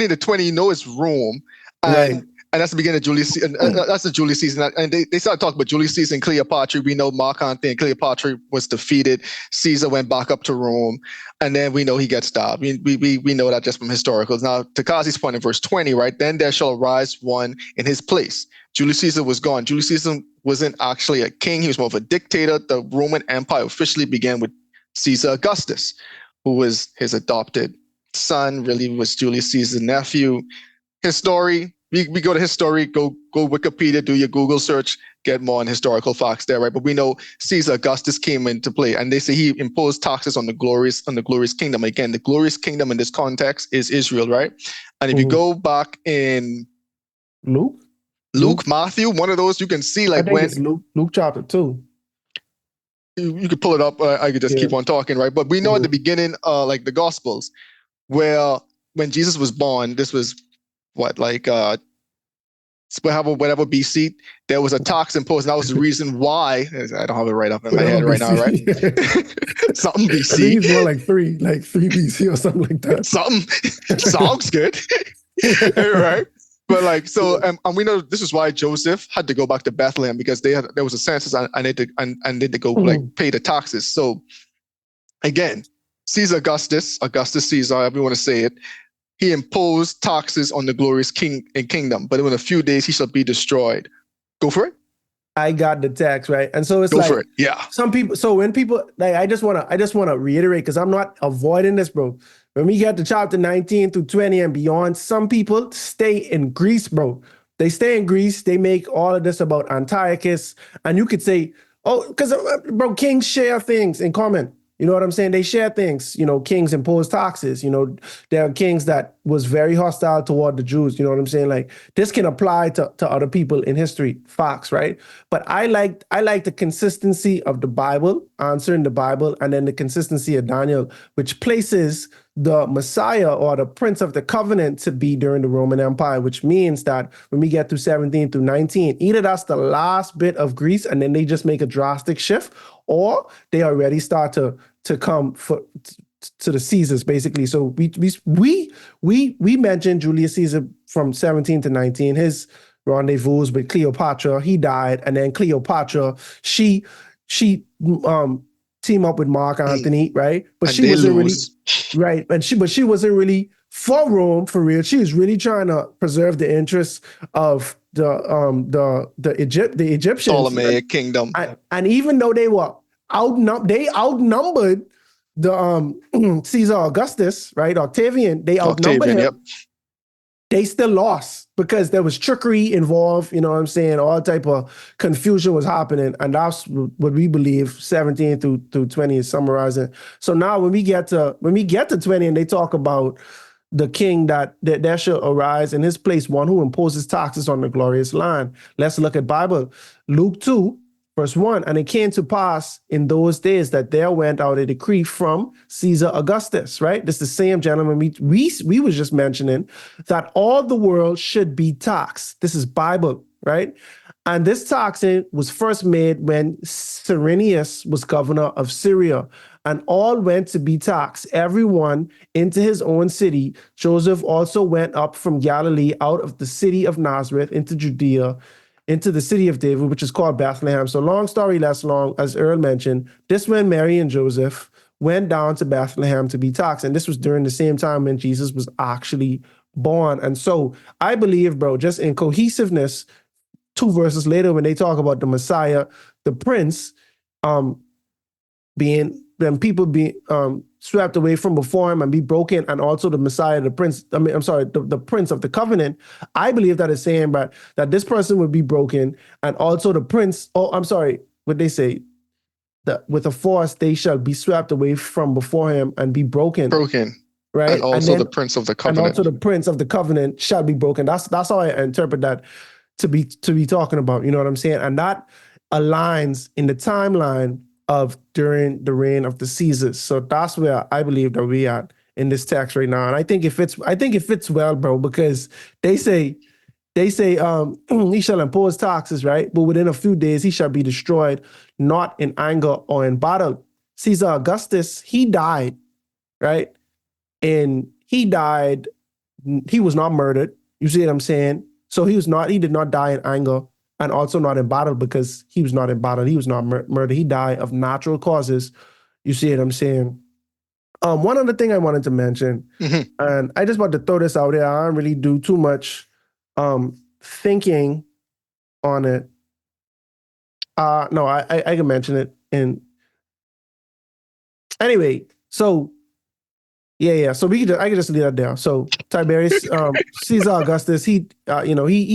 to 20, it's Rome. And And that's the beginning of Julius. That's the Julius Caesar. And they started talking about Julius Caesar and Cleopatra. We know Mark Antony and Cleopatra was defeated. Caesar went back up to Rome, and then we know he gets stabbed. We know that just from historicals. Now, to Kazi's point in verse 20, right? Then there shall arise one in his place. Julius Caesar was gone. Julius Caesar wasn't actually a king. He was more of a dictator. The Roman Empire officially began with Caesar Augustus, who was his adopted son, really was Julius Caesar's nephew. His story, we go to his story, go Wikipedia, do your Google search, get more on historical facts there, right? But we know Caesar Augustus came into play, and they say he imposed taxes on the glorious kingdom. Again, the glorious kingdom in this context is Israel, right? And if you go back in Luke, Matthew, one of those, you can see like I think it's Luke chapter 2. You could pull it up. I could just keep on talking, right? But we know at the beginning, like the Gospels, where when Jesus was born, this was whatever BC, there was a tax imposed. And that was the reason why. I don't have it right up in my head right now, right? Something BC. I think it's more like 3 BC or something like that. Something sounds good, right? But like so, and we know this is why Joseph had to go back to Bethlehem, because there was a census and they had to go like pay the taxes. So again, Caesar Augustus Caesar, however you want to say it, he imposed taxes on the glorious kingdom, but in a few days he shall be destroyed. Go for it. I got the text right, and so it's go for it. Yeah. Some people. So when people like, I just want to reiterate, because I'm not avoiding this, bro. When we get to chapter 19 through 20 and beyond, some people stay in Greece, bro. They stay in Greece. They make all of this about Antiochus, and you could say, oh, because bro, kings share things in common. You know what I'm saying? They share things. You know, kings impose taxes. You know, there are kings that was very hostile toward the Jews. You know what I'm saying? Like, this can apply to other people in history. Facts, right? But I like the consistency of the Bible, answering the Bible, and then the consistency of Daniel, which places the Messiah or the Prince of the Covenant to be during the Roman Empire, which means that when we get to 17 through 19, either that's the last bit of Greece and then they just make a drastic shift, or they already start to come to the Caesars, basically. So we mentioned Julius Caesar from 17 to 19, his rendezvous with Cleopatra. He died, and then Cleopatra, she team up with Mark Antony, right? But she wasn't really right, and she wasn't really for Rome for real. She was really trying to preserve the interests of the Egyptians, Ptolemaic kingdom, and even though they were outnumbered the Caesar Augustus, right? Octavian, they outnumbered him. Yep. They still lost because there was trickery involved. You know what I'm saying? All type of confusion was happening, and that's what we believe 17 through 20 is summarizing. So now when we get to 20 and they talk about the king that there shall arise in his place one who imposes taxes on the glorious land. Let's look at Bible. Luke 2. Verse 1, and it came to pass in those days that there went out a decree from Caesar Augustus, right? This is the same gentleman we was just mentioning, that all the world should be taxed. This is Bible, right? And this taxing was first made when Cyrenius was governor of Syria, and all went to be taxed, everyone into his own city. Joseph also went up from Galilee out of the city of Nazareth into Judea, into the city of David, which is called Bethlehem. So long story less long, as Earl mentioned, this when Mary and Joseph went down to Bethlehem to be taxed. And this was during the same time when Jesus was actually born. And so I believe, bro, just in cohesiveness, 2 verses later, when they talk about the Messiah, the Prince, people being swept away from before him and be broken, and also the Messiah, the Prince, the Prince of the Covenant, I believe that is saying that this person would be broken, and also the Prince, what they say, that with a force they shall be swept away from before him and be broken. Right? And also the Prince of the Covenant. And also the Prince of the Covenant shall be broken. That's how I interpret that to be talking about, you know what I'm saying? And that aligns in the timeline of during the reign of the Caesars. So that's where I believe that we are in this text right now. And I think it fits well, bro, because they say he shall impose taxes, right? But within a few days he shall be destroyed, not in anger or in battle. Caesar Augustus, he died, right? And he died, he was not murdered. You see what I'm saying? So he did not die in anger and also not in battle because he was not in battle. He was not murdered. He died of natural causes. You see what I'm saying? One other thing I wanted to mention, and I just want to throw this out there. I don't really do too much thinking on it. No, I can mention it. And anyway, so yeah. So I can just leave that there. So Tiberius, Caesar Augustus, he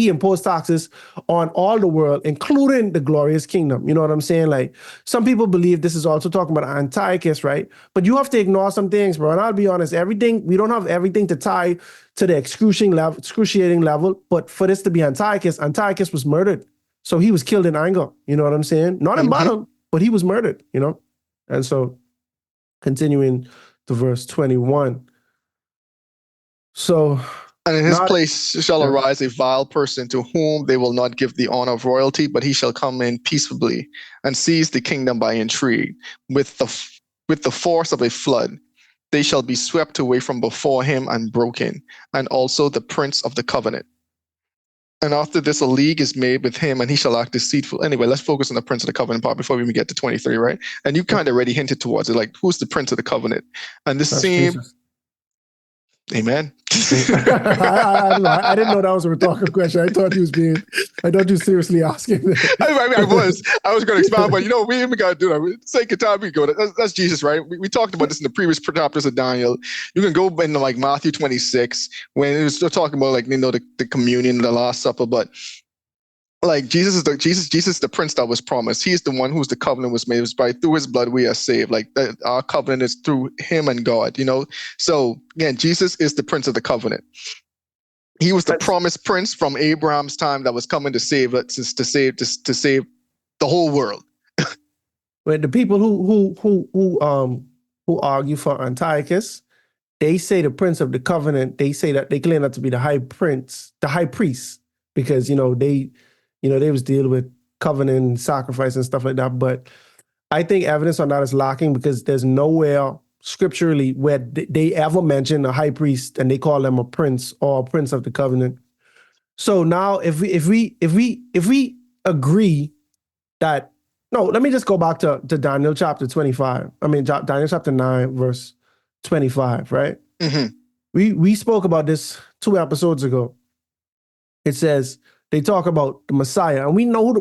imposed taxes on all the world, including the glorious kingdom. You know what I'm saying? Like some people believe this is also talking about Antiochus, right? But you have to ignore some things, bro. And I'll be honest, we don't have everything to tie to the excruciating level. But for this to be Antiochus was murdered. So he was killed in anger. You know what I'm saying? Not in battle, but he was murdered, And so continuing to verse 21. So, and in his place shall arise a vile person to whom they will not give the honor of royalty, but he shall come in peaceably and seize the kingdom by intrigue with the force of a flood. They shall be swept away from before him and broken, and also the prince of the covenant. And after this, a league is made with him, and he shall act deceitful. Anyway, let's focus on the prince of the covenant part before we even get to 23, right? And you kind of already hinted towards it, like, who's the prince of the covenant? And this same... Jesus. Amen. I don't know. I didn't know that was a rhetorical question. I thought you were seriously asking that. I was going to expound, but we even got to do that. For the sake of time, we go. That's Jesus, right? We talked about this in the previous chapters of Daniel. You can go into like Matthew 26 when it was still talking about like the communion, the Last Supper, but like Jesus is the prince that was promised. He is the one whose the covenant was made. It was by through his blood we are saved. Like our covenant is through him and God. So again, Jesus is the prince of the covenant. He was the promised prince from Abraham's time that was coming to save the whole world. But the people who argue for Antiochus, they say the prince of the covenant. They say that they claim that to be the high priest, because they was dealing with covenant and sacrifice and stuff like that. But I think evidence on that is lacking because there's nowhere scripturally where they ever mention a high priest and they call them a prince or a prince of the covenant. So now if we agree that, no, let me just go back to Daniel chapter 25. Daniel chapter 9, verse 25, right? We spoke about this 2 episodes ago. It says, they talk about the Messiah, and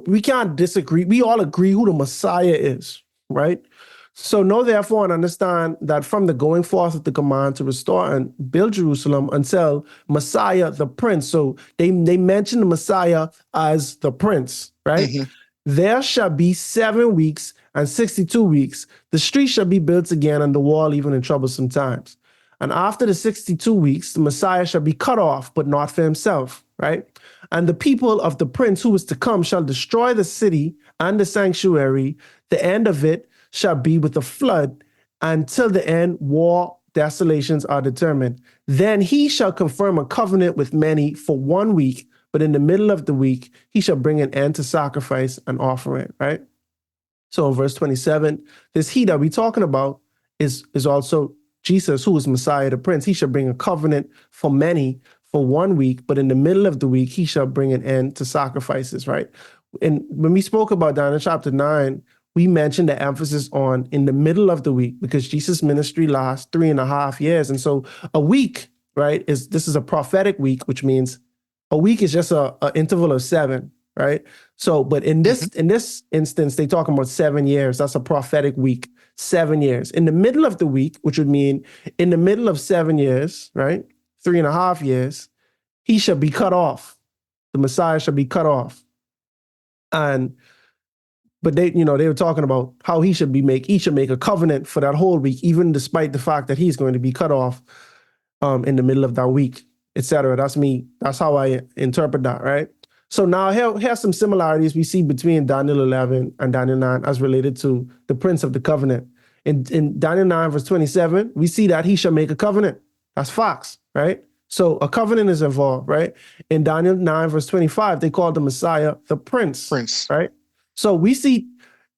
we can't disagree. We all agree who the Messiah is, right? So know therefore and understand that from the going forth of the command to restore and build Jerusalem until Messiah the Prince. So they mention the Messiah as the Prince, right? There shall be 7 weeks and 62 weeks. The street shall be built again and the wall even in troublesome times. And after the 62 weeks, the Messiah shall be cut off, but not for himself, right? And the people of the prince who is to come shall destroy the city and the sanctuary. The end of it shall be with a flood. Until the end, war, desolations are determined. Then he shall confirm a covenant with many for 1 week, but in the middle of the week, he shall bring an end to sacrifice and offering, right? So in verse 27, this he that we're talking about is also Jesus, who is Messiah, the Prince. He shall bring a covenant for many for 1 week, but in the middle of the week, he shall bring an end to sacrifices, right? And when we spoke about Daniel chapter 9, we mentioned the emphasis on in the middle of the week because Jesus' ministry lasts 3.5 years. And so a week, right, this is a prophetic week, which means a week is just an interval of 7, right? So, but in this instance, they talking about 7 years. That's a prophetic week, 7 years. In the middle of the week, which would mean in the middle of 7 years, right, 3.5 years, he shall be cut off. The Messiah shall be cut off. But they were talking about how he should make a covenant for that whole week, even despite the fact that he's going to be cut off in the middle of that week, etc. That's how I interpret that, right? So now here's some similarities we see between Daniel 11 and Daniel 9 as related to the Prince of the Covenant. In Daniel 9, verse 27, we see that he shall make a covenant. That's facts, right? So a covenant is involved, right? In Daniel 9, verse 25, they called the Messiah the Prince, right? So we see,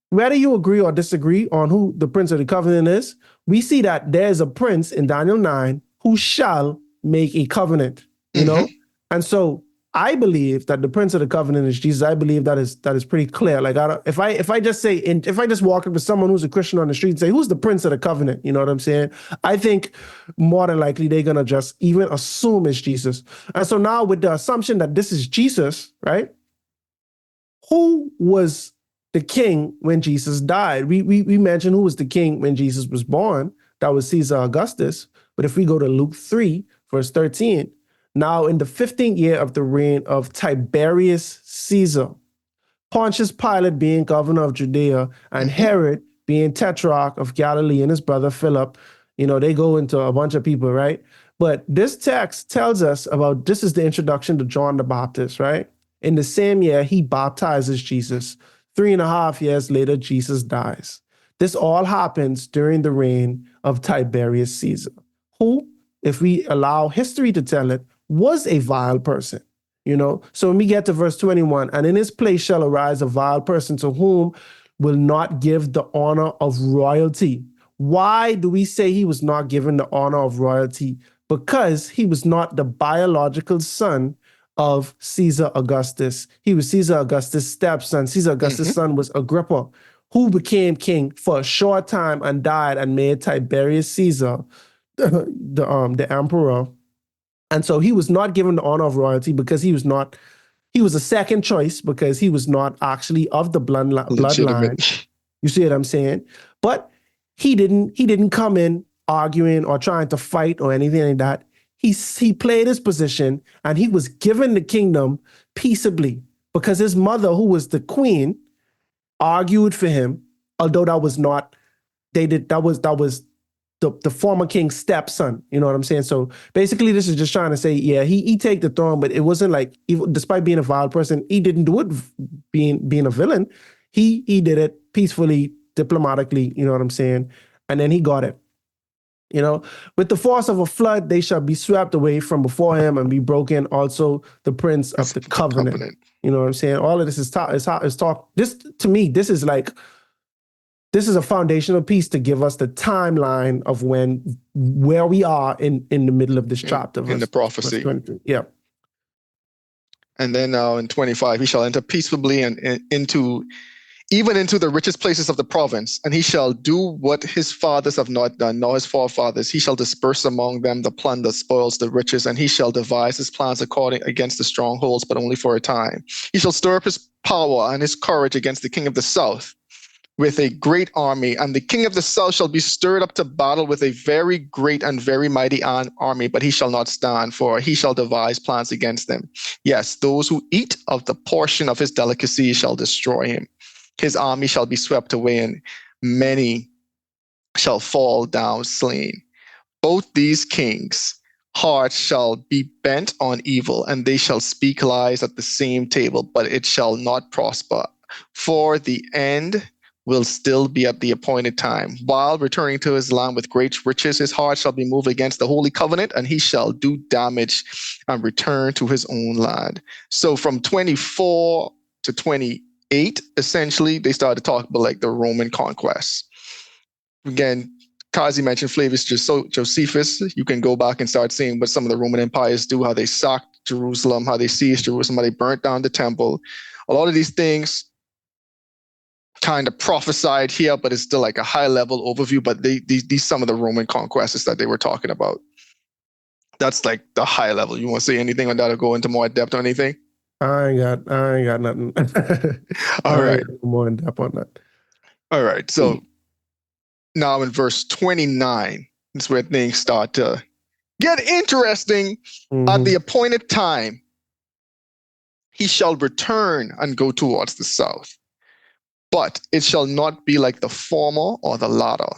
whether you agree or disagree on who the Prince of the Covenant is, we see that there's a prince in Daniel 9 who shall make a covenant, you know? And so I believe that the Prince of the Covenant is Jesus. I believe that is pretty clear. Like, if I just say, if I just walk up to someone who's a Christian on the street and say, "Who's the Prince of the Covenant?" You know what I'm saying? I think more than likely they're gonna just even assume it's Jesus. And so now, with the assumption that this is Jesus, right? Who was the king when Jesus died? We mentioned who was the king when Jesus was born. That was Caesar Augustus. But if we go to Luke 3, verse 13, now in the 15th year of the reign of Tiberius Caesar, Pontius Pilate being governor of Judea, and Herod being tetrarch of Galilee, and his brother Philip, they go into a bunch of people, right? But this text tells us about, this is the introduction to John the Baptist, right? In the same year, he baptizes Jesus. 3.5 years later, Jesus dies. This all happens during the reign of Tiberius Caesar, who, if we allow history to tell it, was a vile person. So when we get to verse 21, and in his place shall arise a vile person to whom will not give the honor of royalty. Why do we say he was not given the honor of royalty? Because he was not the biological son of Caesar Augustus. He was Caesar Augustus' stepson. Caesar Augustus' son was Agrippa, who became king for a short time and died and made Tiberius Caesar the emperor. And so he was not given the honor of royalty because he was a second choice because he was not actually of the bloodline. You see what I'm saying? But he didn't come in arguing or trying to fight or anything like that. He played his position and he was given the kingdom peaceably because his mother, who was the queen, argued for him, although that was the former king's stepson. You know what I'm saying? So basically, this is just trying to say, yeah, he take the throne, but it wasn't like, despite being a vile person, he didn't do it being a villain. He did it peacefully, diplomatically. You know what I'm saying? And then he got it. With the force of a flood, they shall be swept away from before him and be broken. Also, the prince of the covenant. You know what I'm saying? All of this is talk. This, to me, this is a foundational piece to give us the timeline of where we are in the middle of this chapter. In the prophecy. Yeah. And then now in 25, he shall enter peaceably and even into the richest places of the province, and he shall do what his fathers have not done, nor his forefathers. He shall disperse among them the plunder, spoils, the riches, and he shall devise his plans against the strongholds, but only for a time. He shall stir up his power and his courage against the king of the south with a great army, and the king of the south shall be stirred up to battle with a very great and very mighty army, but he shall not stand, for he shall devise plans against them. Yes, those who eat of the portion of his delicacy shall destroy him. His army shall be swept away, and many shall fall down slain. Both these kings' hearts shall be bent on evil, and they shall speak lies at the same table, but it shall not prosper. For the end will still be at the appointed time. While returning to his land with great riches, his heart shall be moved against the holy covenant, and he shall do damage and return to his own land. So from 24 to 28, essentially, they started to talk about like the Roman conquest. Again, Kazi mentioned Flavius Josephus. You can go back and start seeing what some of the Roman empires do, how they sacked Jerusalem, how they seized Jerusalem, how they burnt down the temple. A lot of these things kind of prophesied here, but it's still like a high level overview. But these some of the Roman conquests that they were talking about. That's like the high level. You want to say anything on that or go into more depth or anything? I ain't got nothing. All right. More in depth on that. All right. So now in verse 29, is where things start to get interesting. At the appointed time, he shall return and go towards the south. But it shall not be like the former or the latter.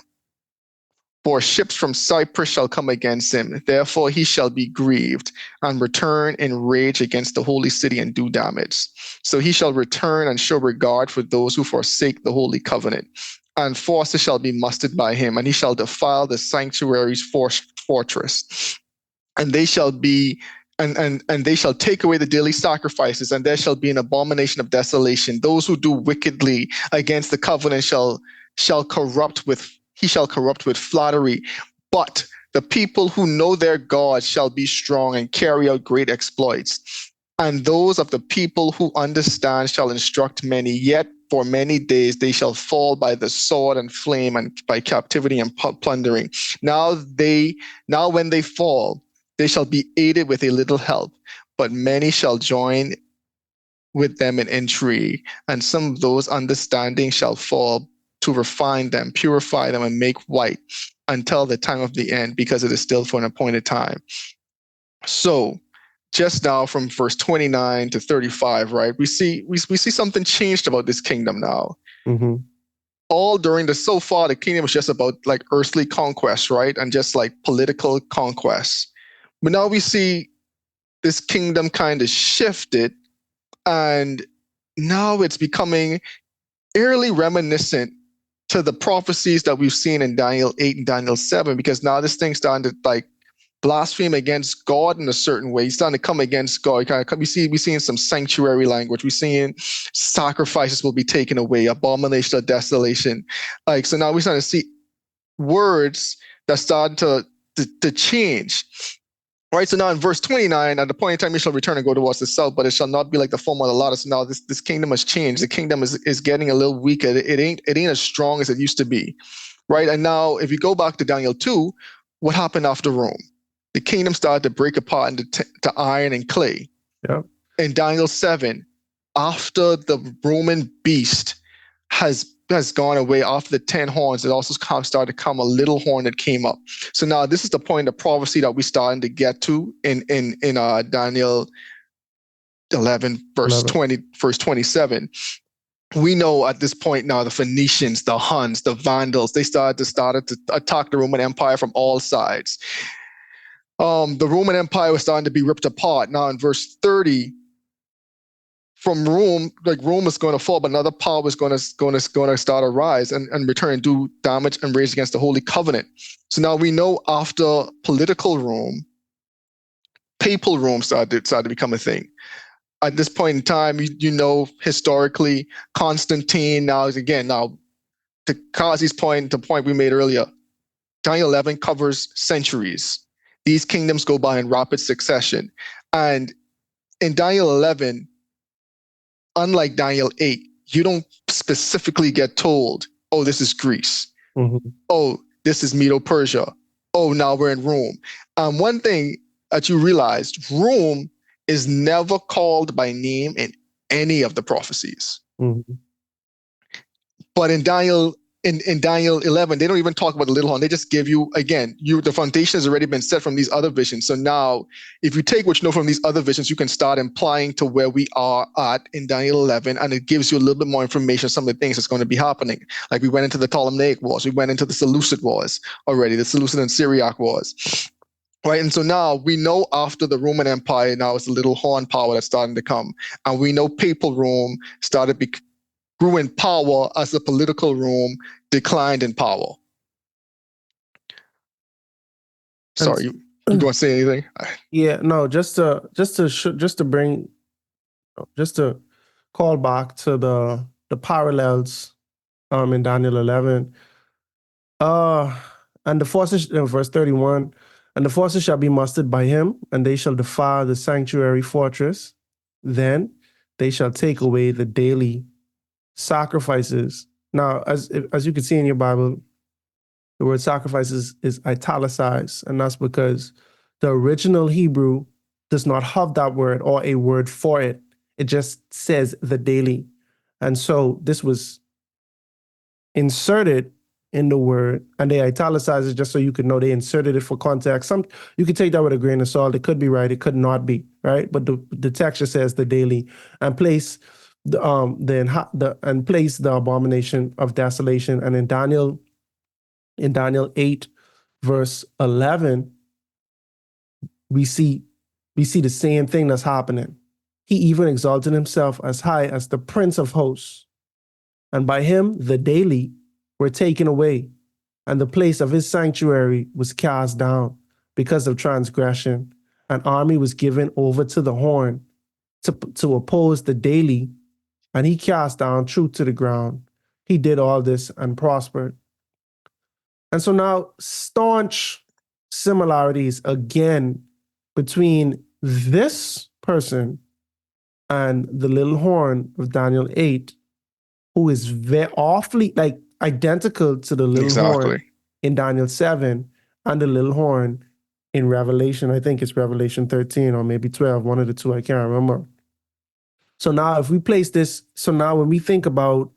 For ships from Cyprus shall come against him. Therefore he shall be grieved and return in rage against the holy city and do damage. So he shall return and show regard for those who forsake the holy covenant. And forces shall be mustered by him, and he shall defile the sanctuary's fortress. And they shall be and they shall take away the daily sacrifices, and there shall be an abomination of desolation. Those who do wickedly against the covenant shall corrupt with flattery. But the people who know their God shall be strong and carry out great exploits. And those of the people who understand shall instruct many, yet for many days they shall fall by the sword and flame and by captivity and plundering. Now when they fall, they shall be aided with a little help, but many shall join with them in intrigue, and some of those understanding shall fall to refine them, purify them, and make white until the time of the end, because it is still for an appointed time. So just now from verse 29 to 35, right, we see something changed about this kingdom now. Mm-hmm. All during so far, the kingdom was just about like earthly conquest, right? And just like political conquest. But now we see this kingdom kind of shifted, and now it's becoming eerily reminiscent to the prophecies that we've seen in Daniel 8 and Daniel 7, because now this thing's starting to like blaspheme against God in a certain way. He's starting to come against God. We're seeing some sanctuary language. We're seeing sacrifices will be taken away, abomination of desolation. Like, so now we're starting to see words that start to change. Right, so now in verse 29, at the point in time you shall return and go towards the south, but it shall not be like the former allotted. So now this kingdom has changed. The kingdom is getting a little weaker. It ain't as strong as it used to be. Right, and now if you go back to Daniel 2, what happened after Rome? The kingdom started to break apart into to iron and clay. Yeah. In Daniel 7, after the Roman beast has gone away, after the 10 horns, it also started to come a little horn that came up. So now this is the point of prophecy that we're starting to get to in Daniel 11, verse 27. We know at this point now the Phoenicians, the Huns, the Vandals, they started to attack the Roman Empire from all sides. The Roman Empire was starting to be ripped apart. Now in verse 30, from Rome, like Rome is going to fall, but another power is going to start to rise and return and do damage and rage against the Holy Covenant. So now we know after political Rome, papal Rome started to become a thing. At this point in time, you know historically, Constantine. Now to Kazi's point, the point we made earlier, Daniel 11 covers centuries. These kingdoms go by in rapid succession, and in Daniel 11, unlike Daniel 8, you don't specifically get told, oh, this is Greece. Mm-hmm. Oh, this is Medo-Persia. Oh, now we're in Rome. One thing that you realized, Rome is never called by name in any of the prophecies. Mm-hmm. But in Daniel 11, they don't even talk about the little horn. They just give you, again, the foundation has already been set from these other visions. So now, if you take what you know from these other visions, you can start implying to where we are at in Daniel 11, and it gives you a little bit more information, some of the things that's going to be happening. Like we went into the Ptolemaic Wars, we went into the Seleucid Wars already, the Seleucid and Syriac Wars. Right, and so now we know after the Roman Empire, now it's the little horn power that's starting to come. And we know papal Rome grew in power as the political Rome declined in power. Sorry, you want to say anything? Yeah, no, just to call back to the parallels in Daniel 11. And the forces, verse 31, and the forces shall be mustered by him, and they shall defile the sanctuary fortress. Then they shall take away the daily sacrifices. Now, as you can see in your Bible, the word sacrifices is italicized, and that's because the original Hebrew does not have that word or a word for it. It just says the daily. And so this was inserted in the word, and they italicized it just so you could know they inserted it for context. You could take that with a grain of salt. It could be right, it could not be right. But the texture says the daily, and place the abomination of desolation. And in Daniel 8, verse 11, we see the same thing that's happening. He even exalted himself as high as the Prince of Hosts, and by him the daily were taken away, and the place of his sanctuary was cast down because of transgression. An army was given over to the horn to oppose the daily, and he cast down truth to the ground. He did all this and prospered. And so now, staunch similarities again between this person and the little horn of Daniel 8, who is very awfully like identical to the little horn Exactly. in Daniel 7 and the little horn in Revelation. I think it's Revelation 13 or maybe 12, one of the two, I can't remember. So now if we place this, so now when we think about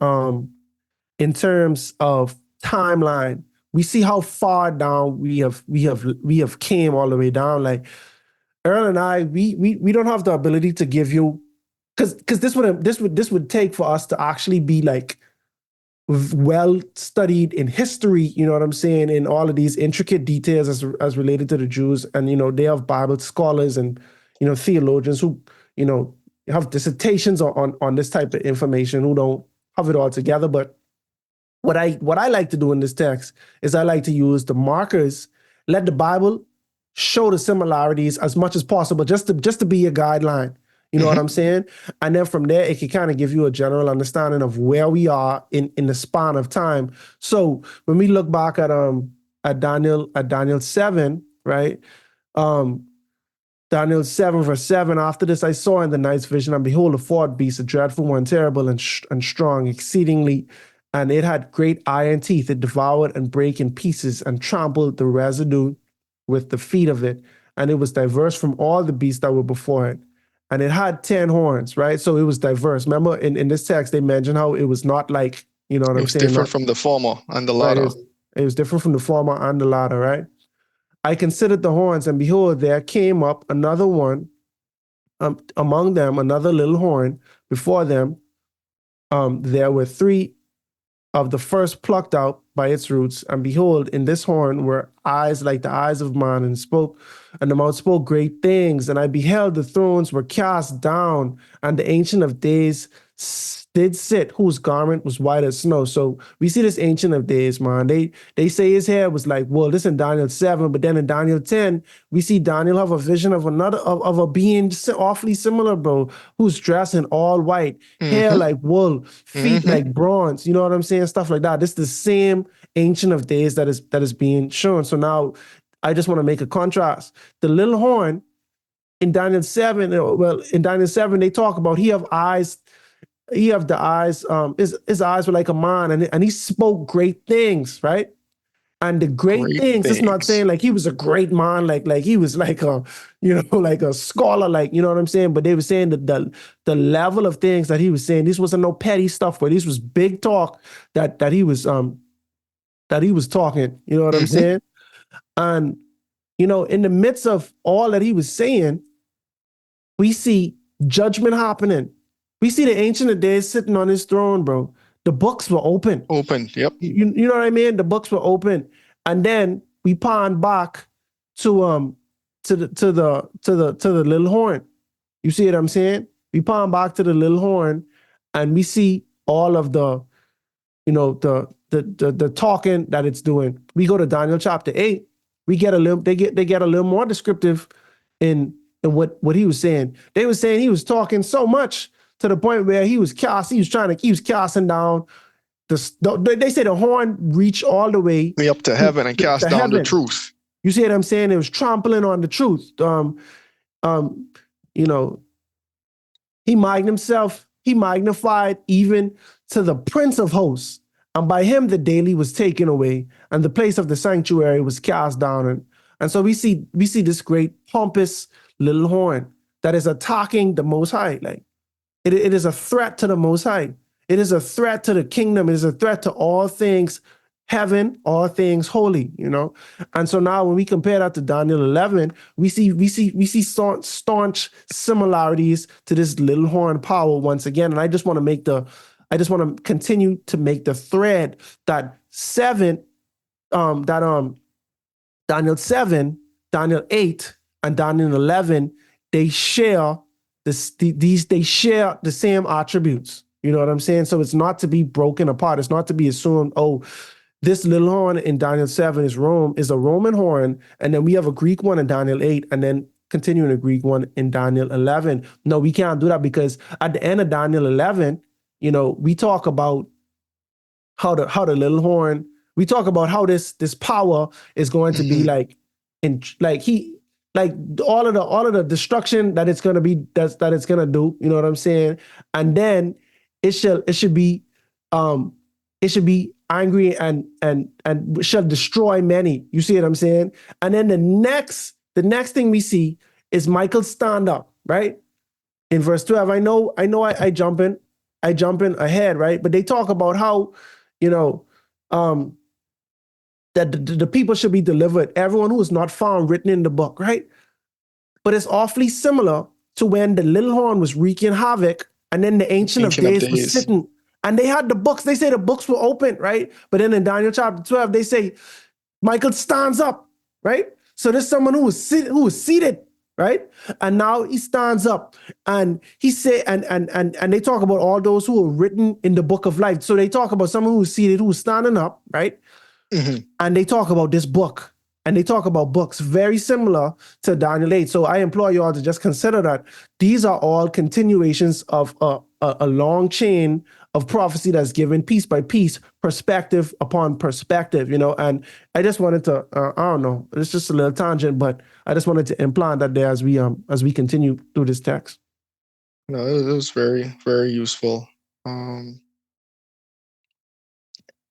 in terms of timeline, we see how far down we have came all the way down. Like Earl and I, we don't have the ability to give you because this would take for us to actually be like well studied in history, you know what I'm saying, in all of these intricate details as related to the Jews. And they have Bible scholars and theologians who have dissertations on this type of information who don't have it all together. But what I like to do in this text is I like to use the markers, let the Bible show the similarities as much as possible, just to be a guideline. You know what I'm saying? And then from there, it can kind of give you a general understanding of where we are in the span of time. So when we look back at Daniel 7, right? Um, Daniel 7, verse 7. After this, I saw in the night's vision, and behold, a fourth beast, a dreadful one, terrible and strong, exceedingly. And it had great iron teeth. It devoured and brake in pieces and trampled the residue with the feet of it. And it was diverse from all the beasts that were before it. And it had 10 horns, right? So it was diverse. Remember, in this text, they mentioned how it was not like, you know what It I'm was saying? different Not, from the former and the right. latter. It was different from the former and the latter, right? I considered the horns, and behold, there came up another one among them, another little horn. Before them, there were three of the first plucked out by its roots. And behold, in this horn were eyes like the eyes of man, and the mouth spoke great things. And I beheld the thrones were cast down, and the Ancient of Days did sit, whose garment was white as snow. So we see this Ancient of Days, man. They say his hair was like wool. This in Daniel 7, but then in Daniel 10, we see Daniel have a vision of another of a being awfully similar, bro, who's dressed in all white, hair Mm-hmm. like wool, feet Mm-hmm. like bronze. You know what I'm saying? Stuff like that. This is the same Ancient of Days that is being shown. So now I just want to make a contrast. The little horn in Daniel 7, well, in Daniel 7, they talk about he have eyes, he have the eyes, his eyes were like a man, and he spoke great things, right? And the great Great things, it's not things. saying like he was a great man, like he was like a, like a scholar, like, you know what I'm saying? But they were saying that the level of things that he was saying, this wasn't no petty stuff, but this was big talk that he was talking, you know what I'm Mm-hmm. saying? And in the midst of all that he was saying, we see judgment happening. We see the Ancient of Days sitting on his throne, bro. The books were open. Open. Yep. You know what I mean? The books were open, and then we pawn back to the little horn. You see what I'm saying? We pawn back to the little horn, and we see all of the the talking that it's doing. We go to Daniel chapter 8. We get a little. They get a little more descriptive in what he was saying. They were saying he was talking so much to the point where he was casting down they say the horn reached all the way Me up to heaven and cast to down the heaven. truth. You see what I'm saying? It was trampling on the truth. Um, you know, he magnified even to the Prince of Hosts. And by him the daily was taken away, and the place of the sanctuary was cast down. And so we see this great pompous little horn that is attacking the Most High. Like it is a threat to the Most High. It is a threat to the kingdom. It is a threat to all things heaven, all things holy, And so now when we compare that to Daniel 11, we see staunch similarities to this little horn power once again. And I just want to continue to make the thread that Daniel 7, Daniel 8, and Daniel 11, they share they share the same attributes. You know what I'm saying? So it's not to be broken apart. It's not to be assumed, oh, this little horn in Daniel 7 is a Roman horn, and then we have a Greek one in Daniel 8, and then continuing a Greek one in Daniel 11. No, we can't do that, because at the end of Daniel 11, we talk about how the little horn, we talk about how this power is going to be like like all of the destruction that it's gonna be that it's gonna do. You know what I'm saying? And then it should be um it should be angry and shall destroy many. You see what I'm saying? And then the next thing we see is Michael stand up, right? In verse 12. I jump in ahead, right? But they talk about how, you know, um that the people should be delivered, everyone who is not found written in the book, right? But it's awfully similar to when the little horn was wreaking havoc, and then the Ancient of Ancient of Days was Days. sitting, and they had the books. They say the books were open, right? But then in Daniel chapter 12, they say Michael stands up, right? So there's someone who was seated, right? And now he stands up, and he say, and they talk about all those who are written in the book of life. So they talk about someone who's seated, who's standing up, right? Mhm. And they talk about this book, and they talk about books very similar to Daniel 8. So I implore you all to just consider that these are all continuations of a long chain of prophecy that's given piece by piece, perspective upon perspective, and I just wanted to, I don't know, it's just a little tangent, but I just wanted to implant that there as we continue through this text. No, it was very, very useful.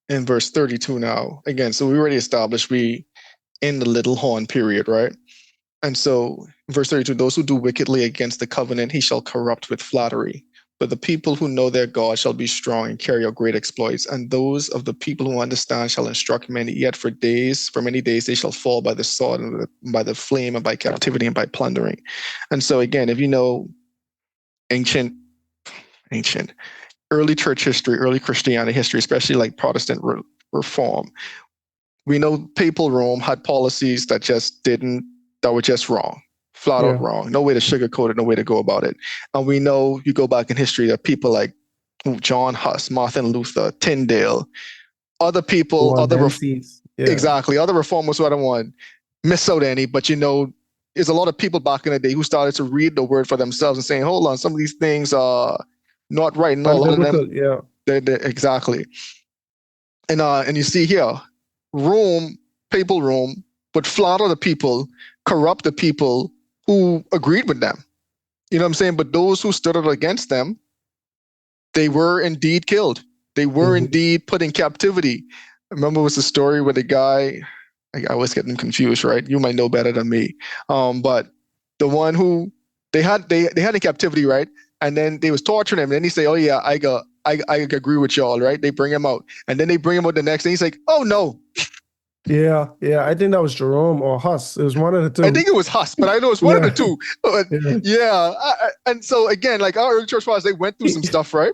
In verse 32 now, again, so we already established we in the little horn period, right? And so, verse 32, those who do wickedly against the covenant, he shall corrupt with flattery. But the people who know their God shall be strong and carry out great exploits. And those of the people who understand shall instruct many. Yet for many days, they shall fall by the sword and by the flame and by captivity and by plundering. And so, again, if you know ancient, early church history, early Christianity history, especially like Protestant reform, we know papal Rome had policies that were just wrong, flat out Yeah. wrong. No way to sugarcoat it, no way to go about it. And we know, you go back in history, that people like John Huss, Martin Luther, Tyndale, other people, Yeah. exactly, other reformers who I don't want miss out any, but there's a lot of people back in the day who started to read the word for themselves and saying, hold on, some of these things are not right, and a lot of them, Unbiblical. Yeah. exactly. And you see here, Rome, papal Rome, would flatter the people, corrupt the people who agreed with them. You know what I'm saying? But those who stood out against them, they were indeed killed. They were indeed put in captivity. I remember it was a story where the guy, I always get them confused, right? You might know better than me. But the one who they had in captivity, right? And then they was torturing him. And then he say, "Oh yeah, I agree with y'all," right? They bring him out, and then they bring him out the next day. He's like, "Oh no." Yeah. Yeah. I think that was Jerome or Huss. It was one of the two. I think it was Huss, but I know it's one of the two. But yeah, and so again, like our early church fathers, they went through some stuff, right?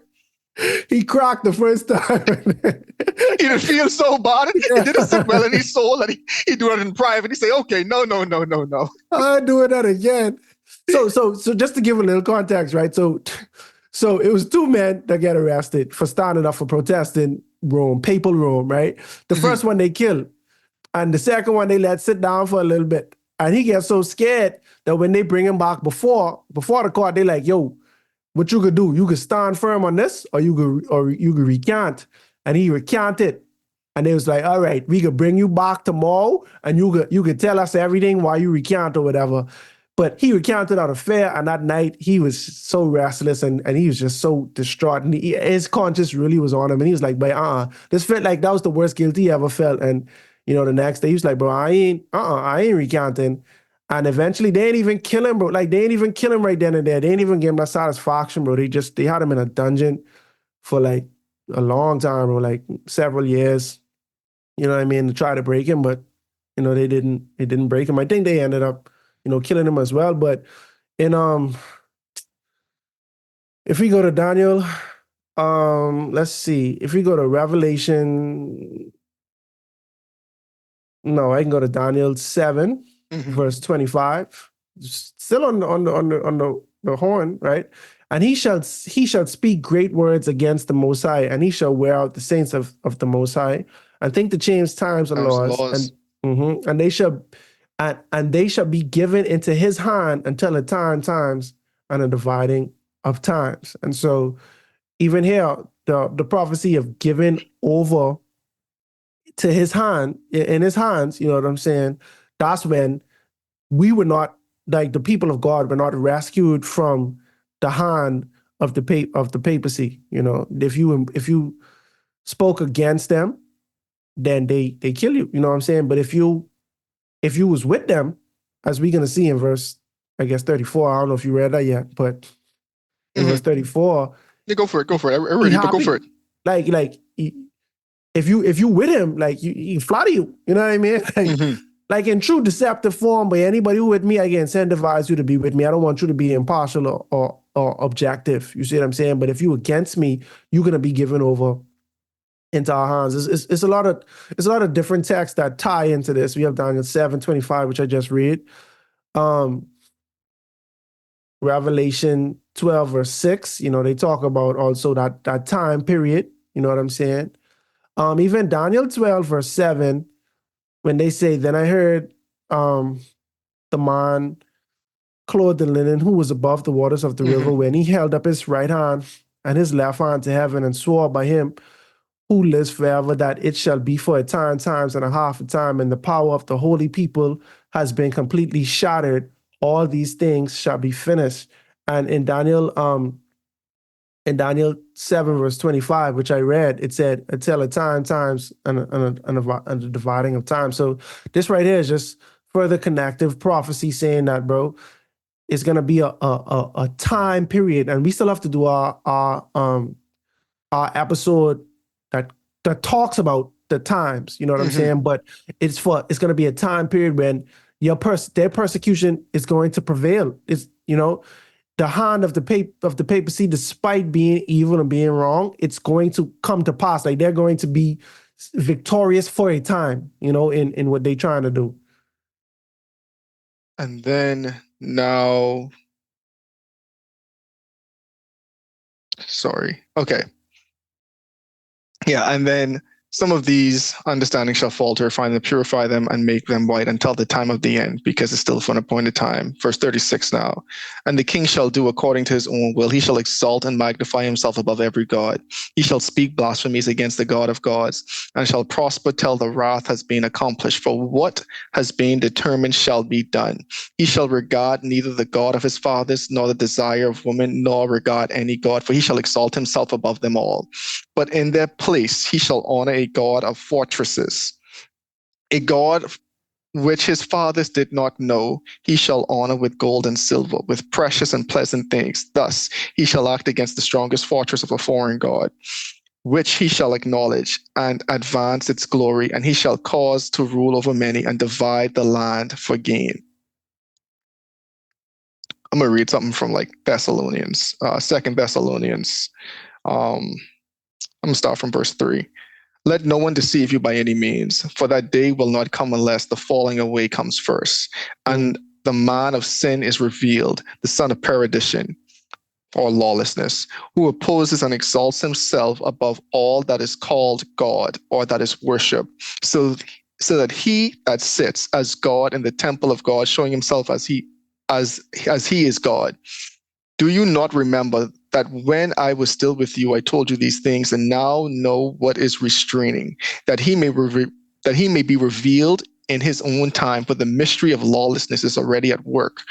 He cracked the first time. He didn't feel so bad. It didn't sit well in his soul, and he do it in private. He say, "Okay, no." I'm doing that again. So just to give a little context, right? So it was two men that get arrested for standing up for protesting Rome, papal Rome, right? The first one they killed, and the second one they let sit down for a little bit. And he gets so scared that when they bring him back before the court, they like, yo, what you could do? You could stand firm on this, or you could recant. And he recanted. And they was like, all right, we could bring you back tomorrow, and you could tell us everything while you recant or whatever. But he recounted out of fear, and that night he was so restless, and he was just so distraught, and his conscience really was on him, and he was like, but this felt like that was the worst guilt he ever felt. And the next day he was like, bro, I ain't recanting. And eventually they ain't even kill him, bro. Like they ain't even kill him right then and there. They ain't even give him that satisfaction, bro. They had him in a dungeon for like a long time, bro, like several years. You know what I mean? To try to break him, but they didn't break him. I think they ended up, killing him as well. But in if we go to Daniel, let's see. If we go to Revelation, no, I can go to Daniel 7, verse 25. Still on the horn, right? And he shall speak great words against the Most High, and he shall wear out the saints of the Most High, and think to change times and laws, and they shall be given into his hand until a times and a dividing of times. And so even here, the prophecy of giving over to his hand, in his hands, you know what I'm saying? That's when we were not, like the people of God were not rescued from the hand of the papacy. If you spoke against them, then they kill you. You know what I'm saying? But if you was with them, as we're gonna see in verse, I guess 34. I don't know if you read that yet, but in verse 34, Yeah, go for it. Go for it. I'm he ready, but go happy. for it. If you with him, like he flatter you. You know what I mean? Like in true deceptive form, but anybody who with me, I can incentivize you to be with me. I don't want you to be impartial or objective. You see what I'm saying? But if you against me, you're gonna be given over into our hands. It's a lot of different texts that tie into this. We have Daniel 7:25, which I just read. Revelation 12 verse 6. They talk about also that time period. You know what I'm saying? Even Daniel 12 verse 7, when they say, then I heard the man clothed in linen who was above the waters of the river, when he held up his right hand and his left hand to heaven and swore by him who lives forever that it shall be for a time, times and a half a time, and the power of the holy people has been completely shattered. All these things shall be finished. And in Daniel 7, verse 25, which I read, it said, until a time, times, and a dividing of time. So this right here is just further connective prophecy saying that, bro, it's going to be a time period. And we still have to do our episode that talks about the times, you know what I'm saying? But it's going to be a time period when their persecution is going to prevail. It's, the hand of the papacy, despite being evil and being wrong, it's going to come to pass. Like they're going to be victorious for a time, in what they're trying to do. And then now, sorry. Okay. Yeah, and then some of these understandings shall falter, finally purify them and make them white until the time of the end, because it's still for an appointed time. Verse 36 now. And the king shall do according to his own will. He shall exalt and magnify himself above every god. He shall speak blasphemies against the God of gods, and shall prosper till the wrath has been accomplished. For what has been determined shall be done. He shall regard neither the God of his fathers, nor the desire of women, nor regard any god, for he shall exalt himself above them all. But in their place he shall honor a God of fortresses, a God which his fathers did not know. He shall honor with gold and silver, with precious and pleasant things. Thus he shall act against the strongest fortress of a foreign God, which he shall acknowledge and advance its glory, and he shall cause to rule over many and divide the land for gain. I'm going to read something from like Thessalonians, 2 Thessalonians. I'm going to start from verse 3. Let no one deceive you by any means, for that day will not come unless the falling away comes first, and the man of sin is revealed, the son of perdition, or lawlessness, who opposes and exalts himself above all that is called God or that is worshipped, so that he that sits as God in the temple of God, showing himself as he is God. Do you not remember that when I was still with you, I told you these things, and now know what is restraining, that he may be revealed in his own time, for the mystery of lawlessness is already at work.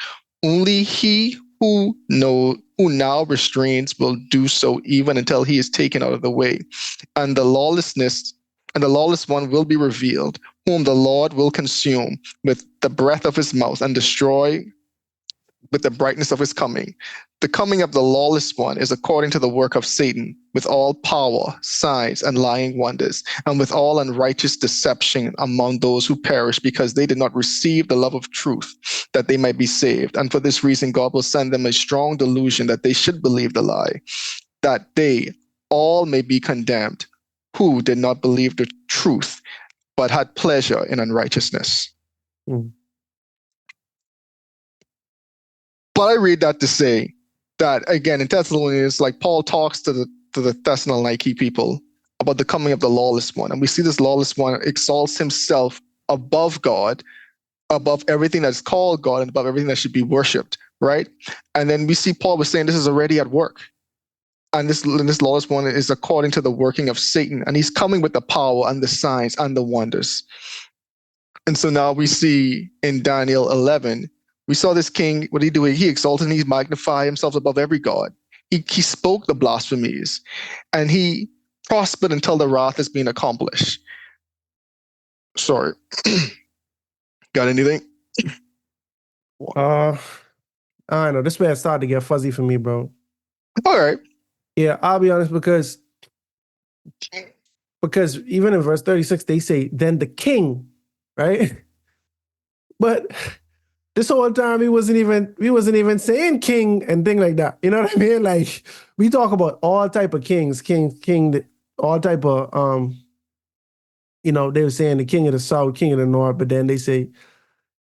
Only he who now restrains will do so even until he is taken out of the way. And the lawless one will be revealed, whom the Lord will consume with the breath of his mouth and destroy with the brightness of his coming. The coming of the lawless one is according to the work of Satan, with all power, signs, and lying wonders, and with all unrighteous deception among those who perish, because they did not receive the love of truth, that they might be saved. And for this reason, God will send them a strong delusion that they should believe the lie, that they all may be condemned, who did not believe the truth, but had pleasure in unrighteousness. But I read that to say that, again, in Thessalonians, like Paul talks to the Thessaloniki people about the coming of the lawless one. And we see this lawless one exalts himself above God, above everything that's called God, and above everything that should be worshipped, right? And then we see Paul was saying this is already at work. And this lawless one is according to the working of Satan. And he's coming with the power and the signs and the wonders. And so now we see in Daniel 11, we saw this king, what did he do? He exalted and he magnified himself above every god. He spoke the blasphemies and he prospered until the wrath is being accomplished. Sorry. Got anything? I don't know. This way it started to get fuzzy for me, bro. All right. Yeah, I'll be honest because even in verse 36 they say then the king, right? But this whole time we wasn't even saying king and thing like that. You know what I mean? Like we talk about all type of kings, all type of they were saying the king of the south, king of the north, but then they say,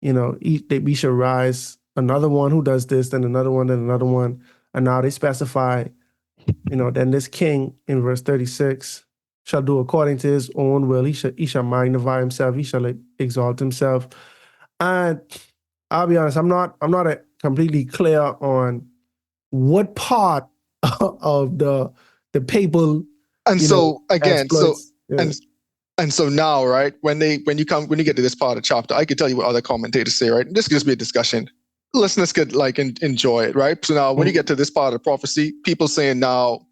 we should rise another one who does this, then another one, then another one. And now they specify, then this king in verse 36 shall do according to his own will. He shall magnify himself, he shall exalt himself. And I'll be honest, I'm not completely clear on what part of the papal And so again, exploits. Yeah. and so now, right, when you get to this part of the chapter, I could tell you what other commentators say, right? This could just be a discussion. Listeners could enjoy it, right? So now when you get to this part of the prophecy, people saying now,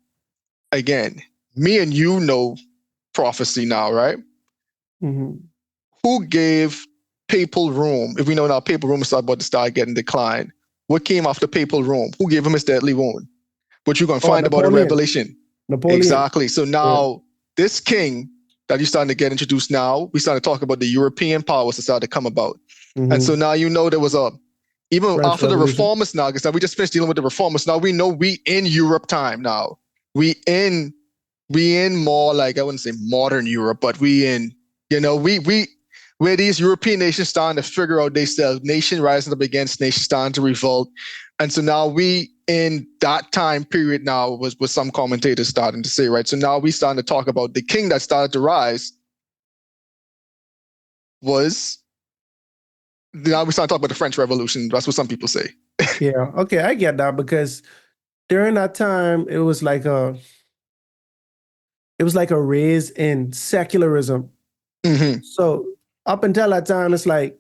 again, me and you know prophecy now, right? Mm-hmm. Who gave papal Rome? If we know now papal Rome is about to start getting declined, what came after papal Rome? Who gave him his deadly wound? What you're going to find about in Revelation. Napoleon. Exactly. So now this king that you're starting to get introduced now, we started to talk about the European powers that started to come about. Mm-hmm. And so now there was even French after Revolution. the reformers now, because now we just finished dealing with the reformers. Now we know we in Europe time now. We in more like, I wouldn't say modern Europe, but where these European nations starting to figure out themselves, nation rising up against nation, starting to revolt. And so now we in that time period now was some commentators starting to say, right? So now we starting to talk about the king that started to rise was, now we start talking about the French Revolution. That's what some people say. Yeah, okay, I get that because during that time it was like a raise in secularism. Mm-hmm. So up until that time, it's like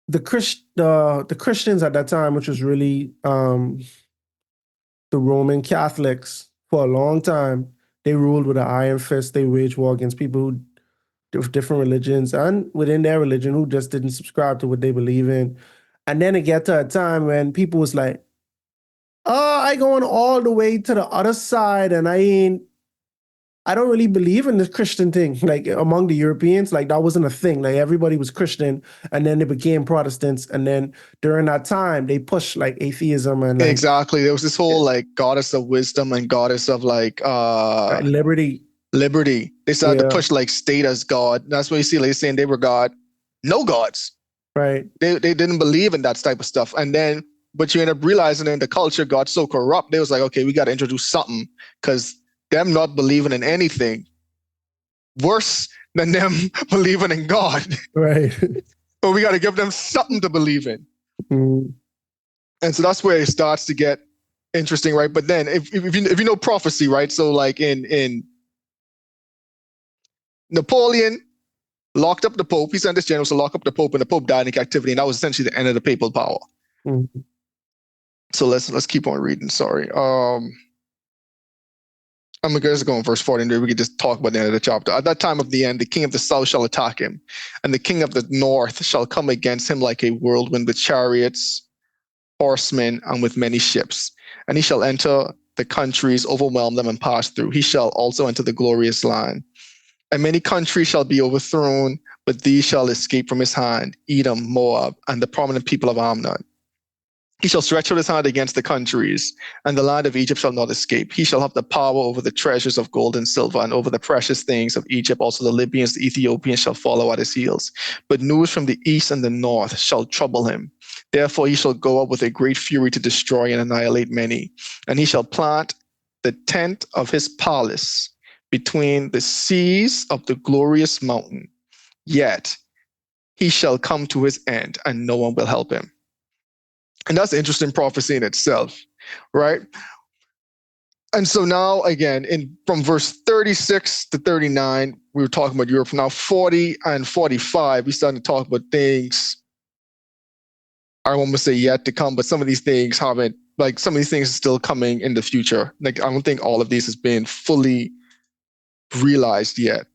the Christians at that time, which was really the Roman Catholics for a long time, they ruled with an iron fist. They waged war against people who of different religions and within their religion who just didn't subscribe to what they believe in. And then it got to a time when people was like, oh, I going all the way to the other side and I don't really believe in this Christian thing. Like among the Europeans, like that wasn't a thing. Like everybody was Christian and then they became Protestants. And then during that time, they pushed like atheism and like, exactly. There was this whole like goddess of wisdom and goddess of like liberty. They started to push like state as God. That's what you see, like saying they were God. No gods. Right. They didn't believe in that type of stuff. And then, but you end up realizing in the culture got so corrupt, they was like, okay, we got to introduce something because them not believing in anything worse than them believing in God. Right. But we got to give them something to believe in. Mm. And so that's where it starts to get interesting, right? But then if you know prophecy, right? So like in Napoleon locked up the Pope. He sent his generals to lock up the Pope, and the Pope died in captivity, and that was essentially the end of the papal power. Mm-hmm. So let's keep on reading. Sorry. I'm going to go in verse 40, and we could just talk about the end of the chapter. At that time of the end, the king of the south shall attack him, and the king of the north shall come against him like a whirlwind with chariots, horsemen, and with many ships. And he shall enter the countries, overwhelm them, and pass through. He shall also enter the glorious land. And many countries shall be overthrown, but these shall escape from his hand, Edom, Moab, and the prominent people of Ammon. He shall stretch out his hand against the countries, and the land of Egypt shall not escape. He shall have the power over the treasures of gold and silver, and over the precious things of Egypt. Also the Libyans, the Ethiopians shall follow at his heels. But news from the east and the north shall trouble him. Therefore he shall go up with a great fury to destroy and annihilate many. And he shall plant the tent of his palace between the seas of the glorious mountain. Yet he shall come to his end, and no one will help him. And that's an interesting prophecy in itself, right? And so now, again, from verse 36 to 39, we were talking about Europe. Now 40 and 45, we started to talk about things, I won't say yet to come, but some of these things haven't, like some of these things are still coming in the future. Like I don't think all of these has been fully realized yet.